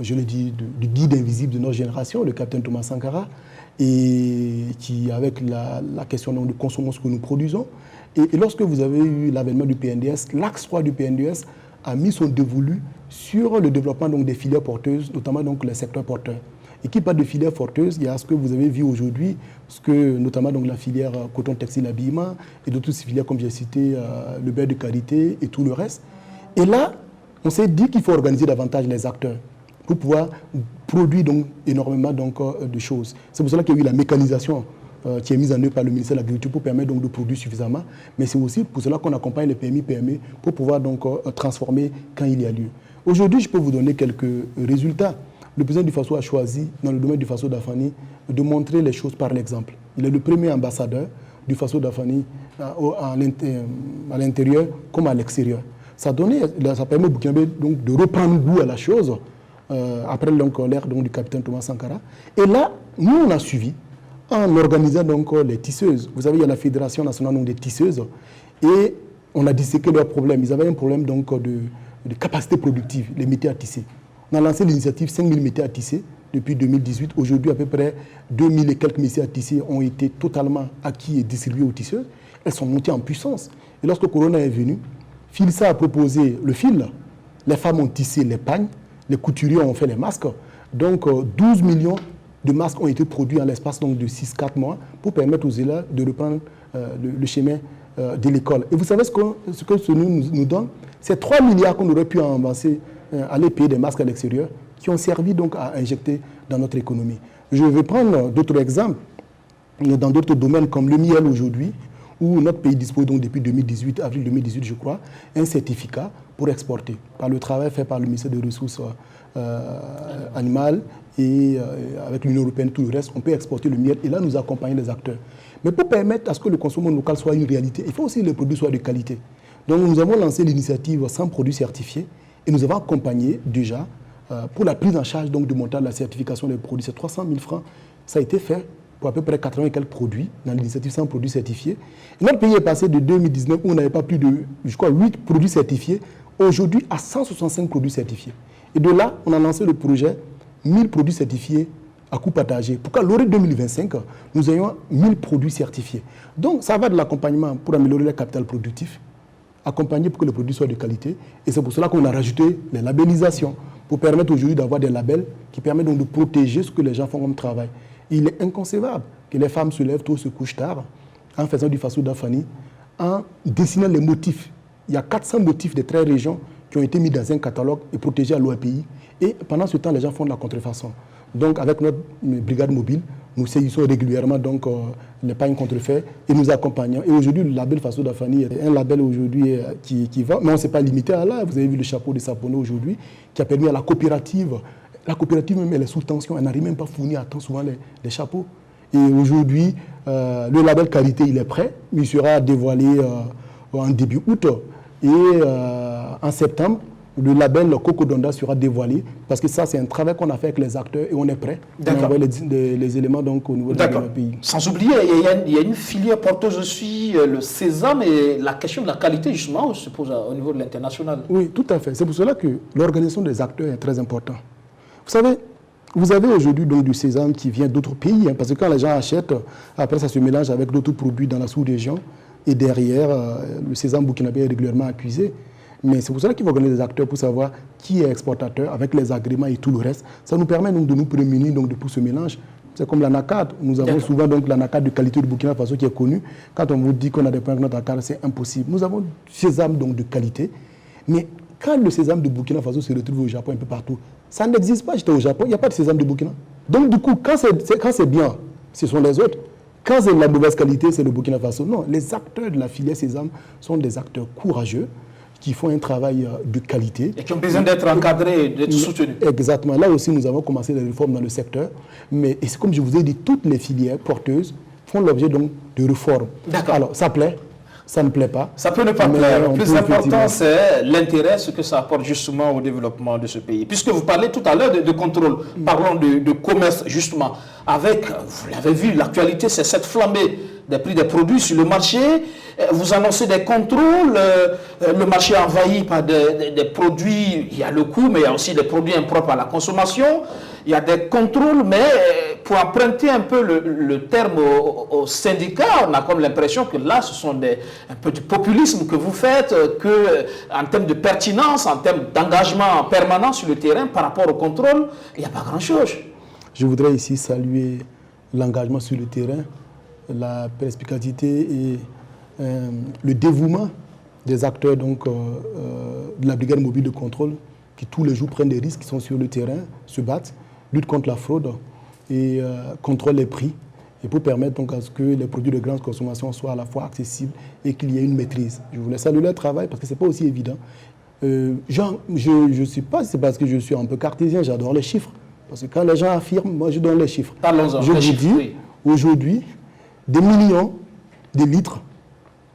je le dis, du guide invisible de notre génération, le capitaine Thomas Sankara, et qui, avec la question donc, de consommer ce que nous produisons. Et lorsque vous avez eu l'avènement du PNDS, l'axe 3 du PNDS a mis son dévolu sur le développement donc, des filières porteuses, notamment donc, les secteurs porteurs. Et qui parle de filières porteuses, il y a ce que vous avez vu aujourd'hui, notamment donc, la filière coton textile habillement et d'autres filières, comme j'ai cité, le beurre de Carité et tout le reste. Et là, on s'est dit qu'il faut organiser davantage les acteurs pour pouvoir produire donc, énormément donc, de choses. C'est pour cela qu'il y a eu la mécanisation qui est mise en œuvre par le ministère de l'Agriculture pour permettre donc, de produire suffisamment. Mais c'est aussi pour cela qu'on accompagne les PMI, PME pour pouvoir donc, transformer quand il y a lieu. Aujourd'hui, je peux vous donner quelques résultats. Le président du FASO a choisi, dans le domaine du FASO d'Afani, de montrer les choses par l'exemple. Il est le premier ambassadeur du FASO d'Afani à l'intérieur comme à l'extérieur. Ça permet au Burkinabé donc, de reprendre goût à la chose après l'ère du capitaine Thomas Sankara. Et là, nous, on a suivi en organisant donc, les tisseuses. Vous savez, il y a la Fédération nationale donc, des tisseuses et on a disséqué leurs problèmes. Ils avaient un problème donc, de capacité productive, les métiers à tisser. On a lancé l'initiative 5000 métiers à tisser depuis 2018. Aujourd'hui, à peu près 2000 et quelques métiers à tisser ont été totalement acquis et distribués aux tisseuses. Elles sont montées en puissance. Et lorsque Corona est venu, Filsa a proposé le fil. Les femmes ont tissé les pagnes, les couturiers ont fait les masques. Donc, 12 millions de masques ont été produits en l'espace de 6-4 mois pour permettre aux élèves de reprendre le chemin de l'école. Et vous savez ce que ce nous donne? C'est 3 milliards qu'on aurait pu avancer, aller payer des masques à l'extérieur, qui ont servi donc à injecter dans notre économie. Je vais prendre d'autres exemples, dans d'autres domaines comme le miel aujourd'hui, où notre pays dispose donc depuis 2018, avril 2018 je crois, un certificat pour exporter, par le travail fait par le ministère des Ressources animales et avec l'Union européenne, tout le reste, on peut exporter le miel et là nous accompagner les acteurs. Mais pour permettre à ce que le consommation local soit une réalité, il faut aussi que les produits soient de qualité. Donc nous avons lancé l'initiative 100 produits certifiés et nous avons accompagné déjà pour la prise en charge donc, du montant de la certification des produits. C'est 300 000 francs. Ça a été fait pour à peu près 80 et quelques produits dans l'initiative 100 produits certifiés. Et notre pays est passé de 2019 où on n'avait pas plus de, je crois, 8 produits certifiés, aujourd'hui à 165 produits certifiés. Et de là, on a lancé le projet 1000 produits certifiés à coût partagé. Pour qu'à l'horizon 2025, nous ayons 1000 produits certifiés. Donc, ça va de l'accompagnement pour améliorer le capital productif, accompagner pour que le produit soit de qualité. Et c'est pour cela qu'on a rajouté les labellisations, pour permettre aujourd'hui d'avoir des labels qui permettent donc de protéger ce que les gens font comme travail. Il est inconcevable que les femmes se lèvent tôt, se couchent tard, en faisant du faso d'Afani, en dessinant les motifs. Il y a 400 motifs des 13 régions qui ont été mis dans un catalogue et protégés à l'OAPI. Et pendant ce temps, les gens font de la contrefaçon. Donc, avec notre brigade mobile, nous saisissons régulièrement les pagnes contrefaits et nous accompagnons. Et aujourd'hui, le label Faso d'Afani est un label aujourd'hui qui va, mais on ne s'est pas limité à là. Vous avez vu le chapeau de Sapono aujourd'hui, qui a permis à la coopérative même, elle est sous tension, elle n'arrive même pas à fournir à temps souvent les chapeaux. Et aujourd'hui, le label qualité, il est prêt, il sera dévoilé en début août. Et en septembre, le label Coco Donda sera dévoilé, parce que ça, c'est un travail qu'on a fait avec les acteurs et on est prêt. On envoie les éléments donc, au niveau de notre pays. Sans oublier, il y a une filière porteuse aussi, le sésame, et la question de la qualité, justement, se pose au niveau de l'international. Oui, tout à fait. C'est pour cela que l'organisation des acteurs est très importante. Vous savez, vous avez aujourd'hui donc du sésame qui vient d'autres pays, parce que quand les gens achètent, après ça se mélange avec d'autres produits dans la sous-région, et derrière, le sésame burkinabé est régulièrement accusé. Mais c'est pour cela qu'il faut organiser des acteurs pour savoir qui est exportateur avec les agréments et tout le reste. Ça nous permet donc de nous prémunir donc, de tout ce mélange. C'est comme l'anacade. Nous avons souvent donc l'anacade de qualité du Burkina Faso qui est connue. Quand on vous dit qu'on a des points avec notre anacade, c'est impossible. Nous avons du sésame donc de qualité. Mais quand le sésame de Burkina Faso se retrouve au Japon un peu partout, ça n'existe pas. J'étais au Japon, il n'y a pas de sésame de Burkina. Donc du coup, quand c'est bien, ce sont les autres. Quand c'est de la mauvaise qualité, c'est le Burkina Faso. Non, les acteurs de la filière sésame sont des acteurs courageux, qui font un travail de qualité. Et qui ont besoin d'être encadrés, d'être soutenus. Exactement. Là aussi, nous avons commencé les réformes dans le secteur. Mais c'est comme je vous ai dit, toutes les filières porteuses font l'objet donc de réformes. D'accord. Alors, ça plaît, ça ne plaît pas. Ça peut ne pas plaire. Le plus important, c'est l'intérêt, ce que ça apporte justement au développement de ce pays. Puisque vous parlez tout à l'heure de contrôle, parlons de commerce justement. Avec, vous l'avez vu, l'actualité, c'est cette flambée des prix des produits sur le marché. Vous annoncez des contrôles, le marché est envahi par des produits, il y a le coût, mais il y a aussi des produits impropres à la consommation. Il y a des contrôles, mais pour emprunter un peu le terme aux syndicats, on a comme l'impression que là, ce sont un peu du populisme que vous faites, en termes de pertinence, en termes d'engagement permanent sur le terrain par rapport au contrôle, il n'y a pas grand-chose. Je voudrais ici saluer l'engagement sur le terrain, la perspicacité et le dévouement des acteurs donc, de la brigade mobile de contrôle qui tous les jours prennent des risques, qui sont sur le terrain, se battent, luttent contre la fraude et contrôlent les prix et pour permettre donc à ce que les produits de grande consommation soient à la fois accessibles et qu'il y ait une maîtrise. Je voulais saluer leur travail parce que ce n'est pas aussi évident. Je ne sais pas si c'est parce que je suis un peu cartésien, j'adore les chiffres. Parce que quand les gens affirment, moi je donne les chiffres. Parlons-en. Je vous dis, aujourd'hui, des millions de litres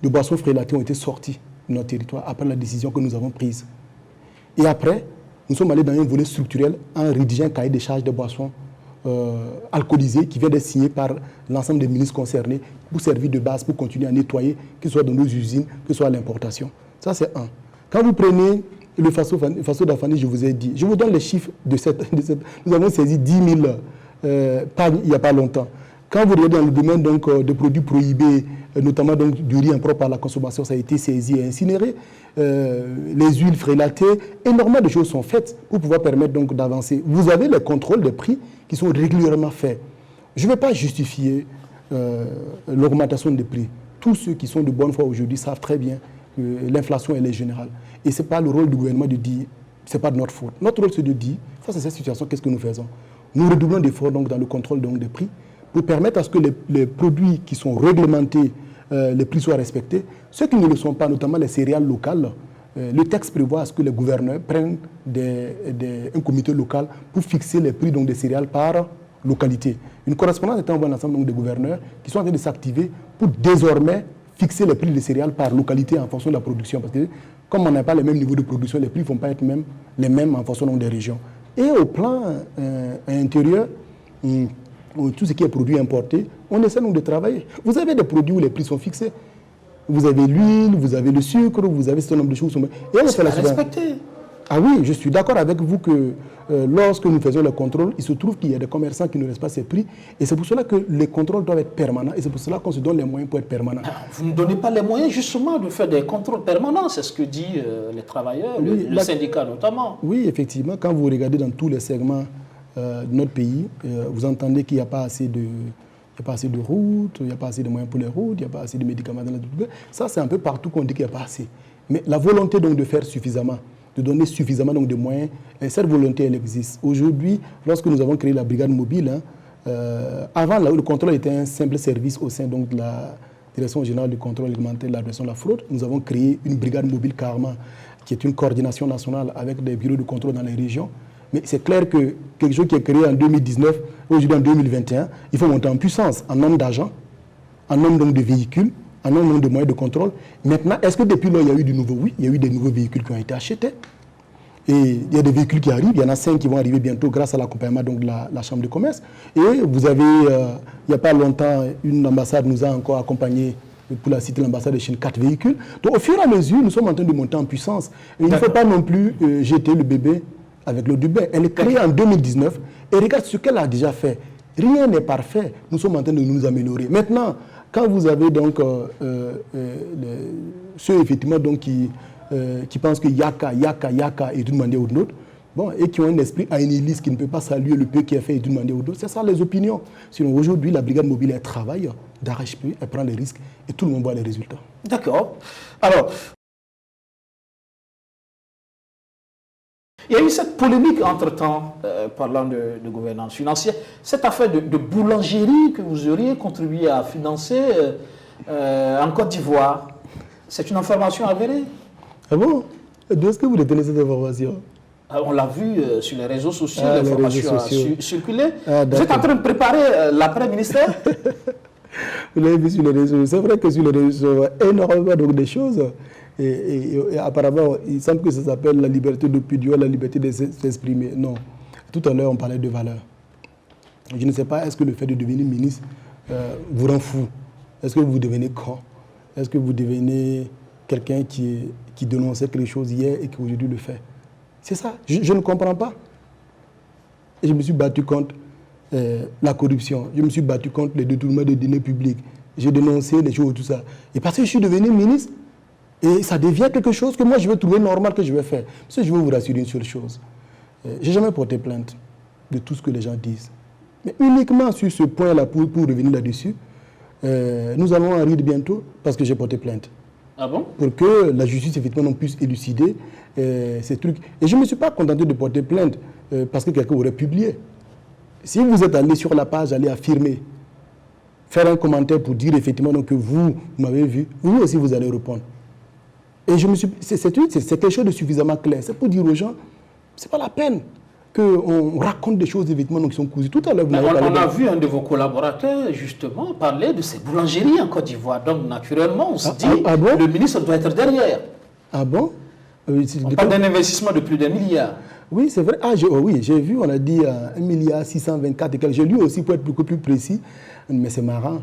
de boissons frélatées ont été sortis de notre territoire après la décision que nous avons prise. Et après, nous sommes allés dans un volet structurel en rédigeant un cahier des charges de boissons alcoolisées qui vient d'être signé par l'ensemble des ministres concernés pour servir de base, pour continuer à nettoyer, que ce soit dans nos usines, que ce soit à l'importation. Ça, c'est un. Quand vous prenez le Faso d'Afani, je vous ai dit, je vous donne les chiffres de cette nous avons saisi 10 000 pagnes il n'y a pas longtemps. Quand vous regardez dans le domaine donc, de produits prohibés, notamment donc, du riz impropre à la consommation, ça a été saisi et incinéré. Les huiles frélatées, énormément de choses sont faites pour pouvoir permettre donc d'avancer. Vous avez les contrôles des prix qui sont régulièrement faits. Je ne vais pas justifier l'augmentation des prix. Tous ceux qui sont de bonne foi aujourd'hui savent très bien que l'inflation elle est générale. Et ce n'est pas le rôle du gouvernement de dire, ce n'est pas de notre faute. Notre rôle c'est de dire, face à cette situation, qu'est-ce que nous faisons? Nous redoublons d'efforts donc, dans le contrôle donc, des prix, pour permettre à ce que les produits qui sont réglementés, les prix soient respectés. Ceux qui ne le sont pas, notamment les céréales locales, le texte prévoit à ce que les gouverneurs prennent un comité local pour fixer les prix donc, des céréales par localité. Une correspondance est envoyée à l'ensemble des gouverneurs qui sont en train de s'activer pour désormais fixer les prix des céréales par localité en fonction de la production. Parce que comme on n'a pas les mêmes niveaux de production, les prix ne vont pas être les mêmes en fonction donc, des régions. Et au plan intérieur, tout ce qui est produit importé, on essaie donc de travailler. Vous avez des produits où les prix sont fixés. Vous avez l'huile, vous avez le sucre, vous avez ce nombre de choses. Et on fait la respecter. Ah oui, je suis d'accord avec vous que lorsque nous faisons le contrôle, il se trouve qu'il y a des commerçants qui ne respectent pas ces prix. Et c'est pour cela que les contrôles doivent être permanents. Et c'est pour cela qu'on se donne les moyens pour être permanents. Vous ne donnez pas les moyens justement de faire des contrôles permanents. C'est ce que disent les travailleurs, oui, le syndicat notamment. Oui, effectivement. Quand vous regardez dans tous les segments de notre pays, vous entendez qu'il n'y a pas assez de... Il n'y a pas assez de routes, il n'y a pas assez de moyens pour les routes, il n'y a pas assez de médicaments dans la... Ça, c'est un peu partout qu'on dit qu'il n'y a pas assez. Mais la volonté donc de faire suffisamment, de donner suffisamment donc de moyens, cette volonté, elle existe. Aujourd'hui, lorsque nous avons créé la brigade mobile, avant, le contrôle était un simple service au sein donc, de la Direction générale du contrôle réglementaire de la répression de la fraude. Nous avons créé une brigade mobile carrément, qui est une coordination nationale avec des bureaux de contrôle dans les régions. Mais c'est clair que quelque chose qui est créé en 2019, aujourd'hui en 2021, il faut monter en puissance, en nombre d'agents, en nombre donc, de véhicules, en nombre de moyens de contrôle. Maintenant, est-ce que depuis là, il y a eu du nouveau? Oui, il y a eu des nouveaux véhicules qui ont été achetés. Et il y a des véhicules qui arrivent, il y en a 5 qui vont arriver bientôt grâce à l'accompagnement de la Chambre de commerce. Et vous avez, il n'y a pas longtemps, une ambassade nous a encore accompagnés, pour la citer l'ambassade de Chine, 4 véhicules. Donc au fur et à mesure, nous sommes en train de monter en puissance. Et il ne faut pas non plus jeter le bébé avec l'eau du bain. Elle est créée en 2019 et regarde ce qu'elle a déjà fait. Rien n'est parfait. Nous sommes en train de nous améliorer. Maintenant, quand vous avez donc ceux effectivement donc qui pensent que yaka est d'une manière ou d'une autre, bon, et qui ont un esprit annihiliste qui ne peut pas saluer le peu qui est fait d'une manière ou d'une autre, c'est ça les opinions. Sinon aujourd'hui, la brigade mobile, elle travaille d'arrache-pied, elle prend les risques et tout le monde voit les résultats. D'accord. Alors, il y a eu cette polémique entre-temps, parlant de gouvernance financière, cette affaire de boulangerie que vous auriez contribué à financer en Côte d'Ivoire. C'est une information avérée? Ah bon? D'où est-ce que vous détenez cette information? On l'a vu sur les réseaux sociaux, l'information a circulé. Ah, vous êtes en train de préparer l'après-ministère? Vous l'avez vu sur les réseaux. C'est vrai que sur les réseaux, énormément donc, de choses. Et apparemment, il semble que ça s'appelle la liberté d'opinion, la liberté de s'exprimer. Non. Tout à l'heure, on parlait de valeurs. Je ne sais pas, est-ce que le fait de devenir ministre vous rend fou? Est-ce que vous devenez con? Est-ce que vous devenez quelqu'un qui dénonçait quelque chose hier et qui aujourd'hui le fait? C'est ça. Je ne comprends pas. Et je me suis battu contre la corruption. Je me suis battu contre les détournements de deniers publics. J'ai dénoncé les choses, tout ça. Et parce que je suis devenu ministre, et ça devient quelque chose que moi je vais trouver normal que je vais faire. Parce que je vais vous rassurer une seule chose. Je n'ai jamais porté plainte de tout ce que les gens disent. Mais uniquement sur ce point-là, pour revenir là-dessus, nous allons en rire bientôt parce que j'ai porté plainte. Ah bon? Pour que la justice effectivement puisse élucider ces trucs. Et je ne me suis pas contenté de porter plainte parce que quelqu'un aurait publié. Si vous êtes allé sur la page, allez affirmer, faire un commentaire pour dire effectivement donc, que vous m'avez vu, vous aussi vous allez répondre. Et c'est quelque chose de suffisamment clair. C'est pour dire aux gens, ce n'est pas la peine qu'on raconte des choses évidemment qui sont cousues. Tout à l'heure, on a vu un de vos collaborateurs justement parler de ces boulangeries en Côte d'Ivoire. Donc naturellement, on se dit bon? Le ministre doit être derrière. Ah bon? On parle d'un investissement de plus d'1 milliard. Oui, c'est vrai. Oui, j'ai vu, on a dit 1,624 milliard et quelques. J'ai lu aussi pour être beaucoup plus précis, mais c'est marrant.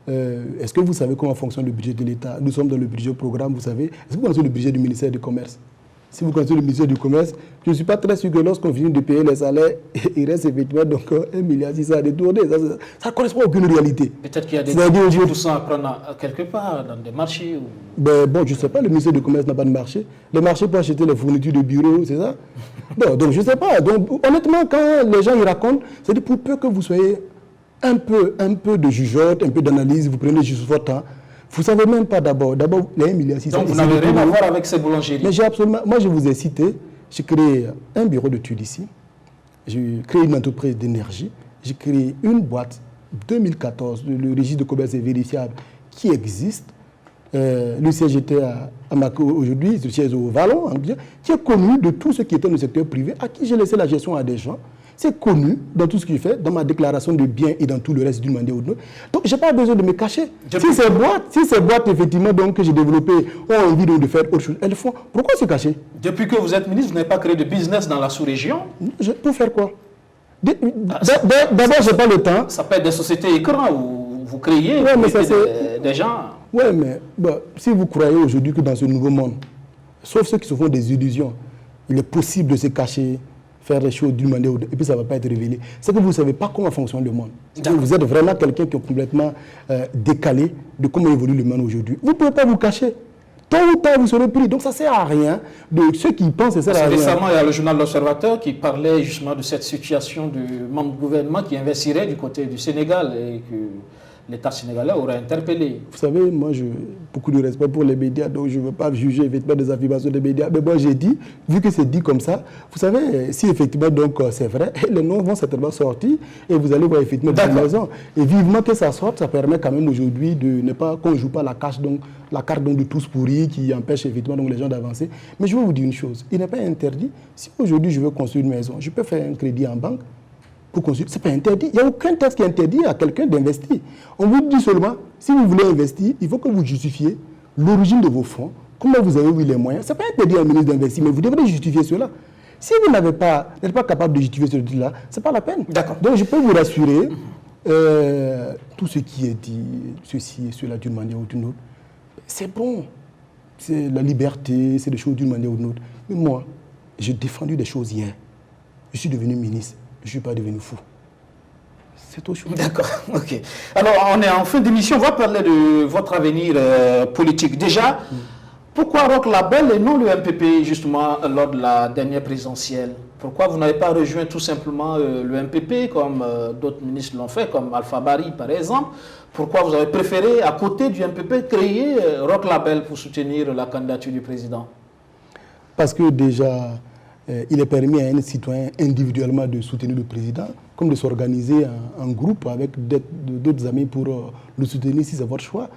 Est-ce que vous savez comment fonctionne le budget de l'État? Nous sommes dans le budget programme, vous savez. Est-ce que vous connaissez le budget du ministère du Commerce? Si vous connaissez le ministère du Commerce, je ne suis pas très sûr que lorsqu'on finit de payer les salaires, il reste effectivement donc 1,6 milliard à détourner. Ça ne correspond à aucune réalité. Peut-être qu'il y a des tout ça à prendre quelque part, dans des marchés. Bon, je ne sais pas, le ministère du Commerce n'a pas de marché. Le marché peut acheter les fournitures de bureau, c'est ça? Bon, donc je ne sais pas. Donc, honnêtement, quand les gens y racontent, c'est pour peu que vous soyez un peu de jugeote, un peu d'analyse, vous prenez juste votre temps. Vous ne savez même pas d'abord les 1,6 milliard. Donc vous n'avez rien à voir avec ces boulangeries. Mais j'ai absolument... Moi, je vous ai cité, j'ai créé un bureau de tuiles ici, j'ai créé une entreprise d'énergie, j'ai créé une boîte 2014, le registre de commerce est vérifiable, qui existe. Le siège était à Mako aujourd'hui, le siège au Vallon, qui est connu de tout ce qui était dans le secteur privé, à qui j'ai laissé la gestion à des gens. C'est connu dans tout ce que je fais, dans ma déclaration de biens et dans tout le reste d'une manière ou d'une autre. Donc, je n'ai pas besoin de me cacher. Si ces boîtes, effectivement, donc, que j'ai développées ont envie de faire autre chose, elles font. Pourquoi se cacher? Depuis que vous êtes ministre, vous n'avez pas créé de business dans la sous-région? Pour faire quoi? D'abord, je n'ai pas le temps. Ça peut être des sociétés écrans où vous créez des gens. Oui, mais si vous croyez aujourd'hui que dans ce nouveau monde, sauf ceux qui se font des illusions, il est possible de se cacher, faire les choses d'une manière ou d'une autre, et puis ça ne va pas être révélé. C'est que vous ne savez pas comment fonctionne le monde. Vous êtes vraiment quelqu'un qui est complètement décalé de comment évolue le monde aujourd'hui. Vous ne pouvez pas vous cacher. Tôt ou tard, vous serez pris. Donc ça ne sert à rien. De ceux qui pensent que ça sert à rien. Récemment, il y a le journal L'Observateur qui parlait justement de cette situation du membre du gouvernement qui investirait du côté du Sénégal et que l'État sénégalais aurait interpellé. Vous savez, moi, j'ai beaucoup de respect pour les médias, donc je ne veux pas juger effectivement des affirmations des médias. Mais moi, j'ai dit, vu que c'est dit comme ça, vous savez, si effectivement donc c'est vrai, les noms vont certainement sortir et vous allez voir effectivement des raisons. Et vivement que ça sorte, ça permet quand même aujourd'hui de ne pas qu'on ne joue pas la carte donc de tous pourris qui empêche effectivement donc les gens d'avancer. Mais je vais vous dire une chose, il n'est pas interdit. Si aujourd'hui je veux construire une maison, je peux faire un crédit en banque. Pour construire, ce n'est pas interdit. Il n'y a aucun texte qui interdit à quelqu'un d'investir. On vous dit seulement, si vous voulez investir, il faut que vous justifiez l'origine de vos fonds, comment vous avez eu les moyens. Ce n'est pas interdit à un ministre d'investir, mais vous devrez justifier cela. Si vous n'êtes pas capable de justifier cela, ce n'est pas la peine. Donc je peux vous rassurer, tout ce qui est dit, ceci et cela d'une manière ou d'une autre, c'est bon. C'est la liberté, c'est des choses d'une manière ou d'une autre. Mais moi, j'ai défendu des choses hier. Je suis devenu ministre. Je ne suis pas devenu fou. C'est autre chose. D'accord, ok. Alors, on est en fin d'émission. On va parler de votre avenir politique. Déjà, pourquoi Roch Label et non le MPP, justement, lors de la dernière présidentielle? Pourquoi vous n'avez pas rejoint tout simplement le MPP, comme d'autres ministres l'ont fait, comme Alpha Bari, par exemple? Pourquoi vous avez préféré, à côté du MPP, créer Roch Label pour soutenir la candidature du président? Parce que déjà, il est permis à un citoyen individuellement de soutenir le président, comme de s'organiser en groupe avec d'autres amis pour le soutenir si c'est votre choix.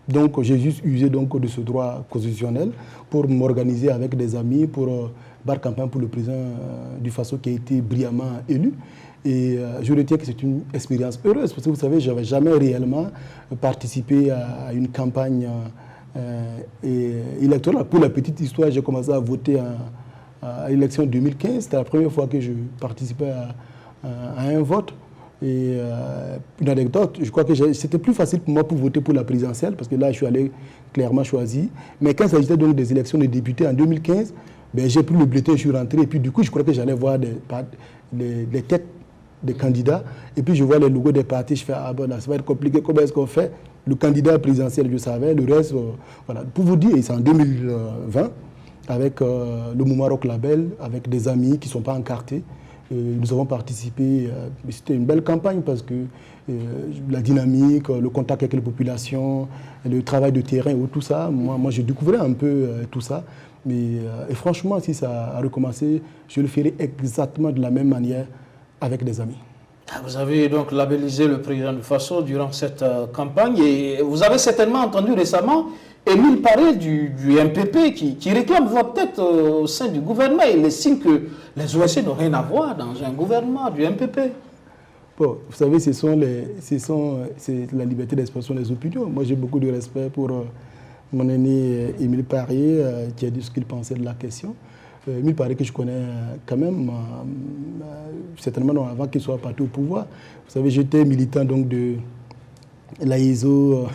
Donc j'ai juste usé donc, de ce droit constitutionnel pour m'organiser avec des amis pour battre campagne pour le président du Faso qui a été brillamment élu. Et je retiens que c'est une expérience heureuse parce que vous savez, je n'avais jamais réellement participé à une campagne électorale. Pour la petite histoire, j'ai commencé à voter à l'élection 2015, c'était la première fois que je participais à un vote. Et une anecdote, je crois que c'était plus facile pour moi pour voter pour la présidentielle, parce que là, je suis allé clairement choisi. Mais quand il s'agissait donc des élections de députés en 2015, ben, j'ai pris le bulletin, je suis rentré, et puis du coup, je crois que j'allais voir les têtes des candidats, et puis je vois les logos des partis, je fais, ah bon, là, ça va être compliqué, comment est-ce qu'on fait? Le candidat présidentiel, je savais, le reste, voilà. Pour vous dire, c'est en 2020, avec le mouvement Roch Label, avec des amis qui ne sont pas encartés. Nous avons participé, c'était une belle campagne parce que la dynamique, le contact avec les populations, le travail de terrain, tout ça, moi je découvrais un peu tout ça. Et franchement, si ça a recommencé, je le ferai exactement de la même manière avec des amis. Vous avez donc labellisé le président du Faso durant cette campagne et vous avez certainement entendu récemment Émile Paré du MPP qui réclame votre tête au sein du gouvernement. Il estime que les OSC n'ont rien à voir dans un gouvernement du MPP. Bon, vous savez, c'est la liberté d'expression des opinions. Moi, j'ai beaucoup de respect pour mon aîné Émile Paré qui a dit ce qu'il pensait de la question. Émile Paré que je connais quand même, certainement avant qu'il soit parti au pouvoir. Vous savez, j'étais militant donc de l'AISO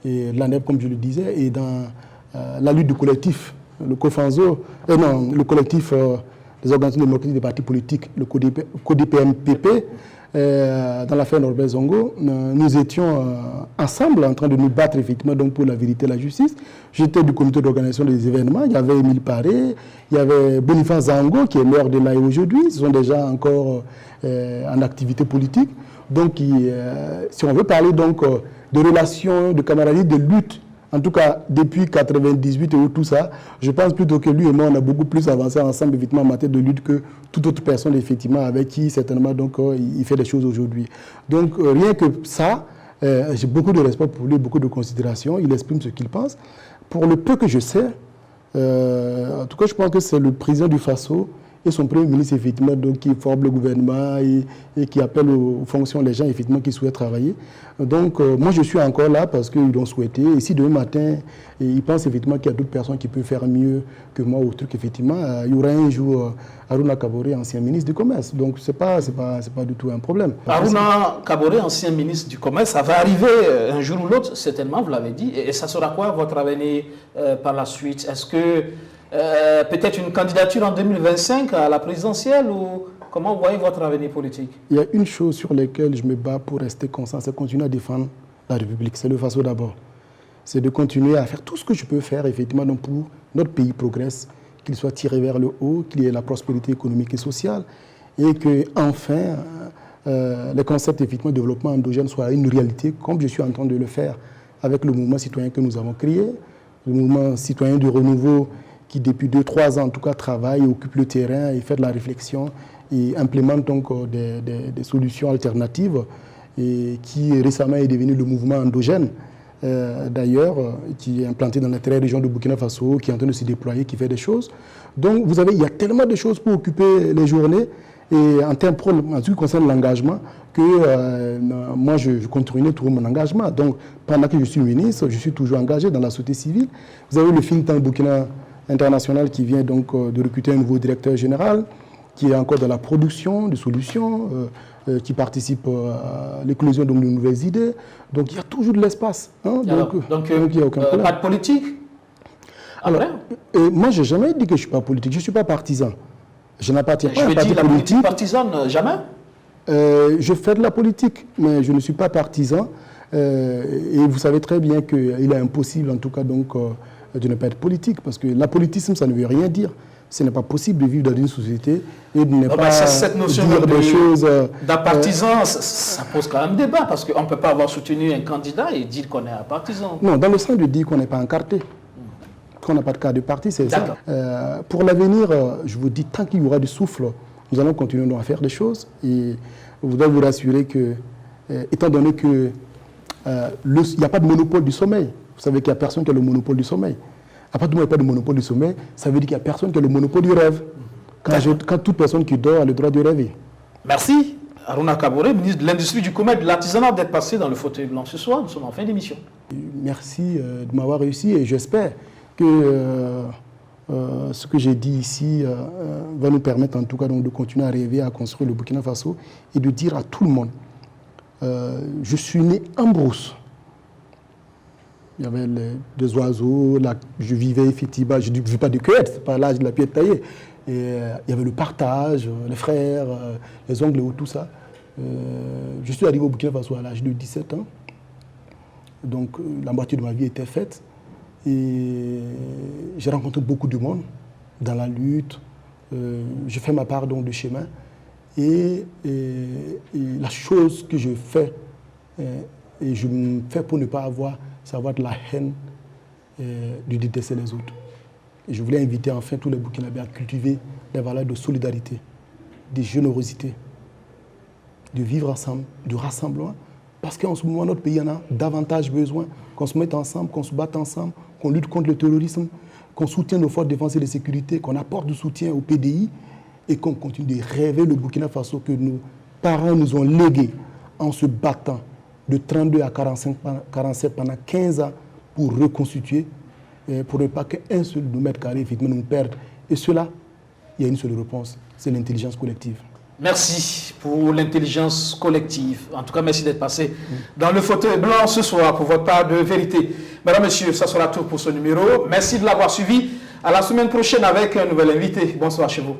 et de l'ANEP, comme je le disais, et dans la lutte du collectif, le COFANZO, le collectif des organisations démocratiques des partis politiques, le CODIPMPP, dans l'affaire Norbert Zongo, nous étions ensemble en train de nous battre effectivement donc, pour la vérité et la justice. J'étais du comité d'organisation des événements, il y avait Émile Paré, il y avait Boniface Zango qui est maire de l'AE aujourd'hui, ils sont déjà encore en activité politique. Donc si on veut parler donc de relations, de camaraderie, de lutte, en tout cas depuis 1998 et tout ça, je pense plutôt que lui et moi on a beaucoup plus avancé ensemble effectivement en matière de lutte que toute autre personne effectivement avec qui certainement donc il fait des choses aujourd'hui. Donc rien que ça, j'ai beaucoup de respect pour lui, beaucoup de considération, il exprime ce qu'il pense. Pour le peu que je sais, en tout cas je pense que c'est le président du Faso et son premier ministre effectivement donc, qui forme le gouvernement et qui appelle aux fonctions les gens effectivement qui souhaitent travailler. Donc moi je suis encore là parce qu'ils l'ont souhaité. Et si demain matin ils pensent effectivement qu'il y a d'autres personnes qui peuvent faire mieux que moi ou truc effectivement, il y aura un jour Aruna Kaboré, ancien ministre du Commerce. Donc, ce n'est pas du tout un problème. Aruna Kaboré, ancien ministre du Commerce, ça va arriver un jour ou l'autre, certainement, vous l'avez dit. Et ça sera quoi votre avenir par la suite? Est-ce que peut-être une candidature en 2025 à la présidentielle ou comment vous voyez votre avenir politique? Il y a une chose sur laquelle je me bats pour rester constant, c'est continuer à défendre la République. C'est le Faso d'abord. C'est de continuer à faire tout ce que je peux faire, effectivement, donc pour notre pays progresse, qu'il soit tiré vers le haut, qu'il y ait la prospérité économique et sociale, et que enfin les concepts effectivement de développement endogène soient une réalité, comme je suis en train de le faire avec le mouvement citoyen que nous avons créé, le mouvement citoyen du renouveau qui depuis 2-3 ans en tout cas travaille, occupe le terrain et fait de la réflexion et implémente donc des solutions alternatives et qui récemment est devenu le mouvement endogène. D'ailleurs, qui est implanté dans la très région de Burkina Faso, qui est en train de se déployer, qui fait des choses. Donc, vous savez, il y a tellement de choses pour occuper les journées, et en ce qui concerne l'engagement, que moi, je continue toujours mon engagement. Donc, pendant que je suis ministre, je suis toujours engagé dans la société civile. Vous avez le think tank Burkina International qui vient donc de recruter un nouveau directeur général, qui est encore dans la production de solutions, qui participe à l'éclosion de nouvelles idées. Donc il y a toujours de l'espace. Hein, donc il n'y a aucun problème. Pas de politique? Alors, moi, je n'ai jamais dit que je ne suis pas politique. Je ne suis pas partisan. Je n'appartiens pas à un parti la politique partisane, jamais? Je fais de la politique, mais je ne suis pas partisan. Et vous savez très bien qu'il est impossible, en tout cas, donc, de ne pas être politique. Parce que la politisme, ça ne veut rien dire. Ce n'est pas possible de vivre dans une société et de ne pas cette notion dire des choses... d'un partisan, ça pose quand même débat, parce qu'on ne peut pas avoir soutenu un candidat et dire qu'on est un partisan. Non, dans le sens de dire qu'on n'est pas encarté, qu'on n'a pas de carte de parti, c'est ça. Pour l'avenir, je vous dis, tant qu'il y aura du souffle, nous allons continuer à faire des choses. Et je voudrais vous rassurer que, étant donné qu'il n'y a pas de monopole du sommeil, vous savez qu'il n'y a personne qui a le monopole du sommeil. À partir du moment où il n'y a pas de monopole du sommeil, ça veut dire qu'il n'y a personne qui a le monopole du rêve. Quand toute personne qui dort a le droit de rêver. Merci. Aruna Kaboré, ministre de l'Industrie, du Commerce, de l'Artisanat, d'être passé dans le fauteuil blanc ce soir. Nous sommes en fin d'émission. Merci de m'avoir réussi et j'espère que ce que j'ai dit ici va nous permettre en tout cas donc, de continuer à rêver, à construire le Burkina Faso et de dire à tout le monde, je suis né en brousse. Il y avait des oiseaux, là, je vivais effectivement, je ne vis pas de cueillette, c'est pas l'âge de la pied taillée. Et il y avait le partage, les frères, les oncles, tout ça. Je suis arrivé au Burkina Faso à l'âge de 17 ans. Donc la moitié de ma vie était faite. Et j'ai rencontré beaucoup de monde dans la lutte. Je fais ma part donc, de chemin. Et la chose que je fais, et je me fais pour ne pas avoir de la haine, de détester les autres. Et je voulais inviter enfin tous les Burkinabés à cultiver des valeurs de solidarité, de générosité, de vivre ensemble, de rassemblement, parce qu'en ce moment, notre pays en a davantage besoin, qu'on se mette ensemble, qu'on se batte ensemble, qu'on lutte contre le terrorisme, qu'on soutienne nos forces de défense et de sécurité, qu'on apporte du soutien au PDI et qu'on continue de rêver le Burkina Faso que nos parents nous ont légué en se battant de 32 à 47 pendant 15 ans pour reconstituer, pour ne pas qu'un seul mètre carré effectivement nous perde. Et cela, il y a une seule réponse, c'est l'intelligence collective. Merci pour l'intelligence collective. En tout cas, merci d'être passé dans le fauteuil blanc ce soir pour votre part de vérité. Mesdames, Messieurs, ça sera tout pour ce numéro. Merci de l'avoir suivi. À la semaine prochaine avec un nouvel invité. Bonsoir chez vous.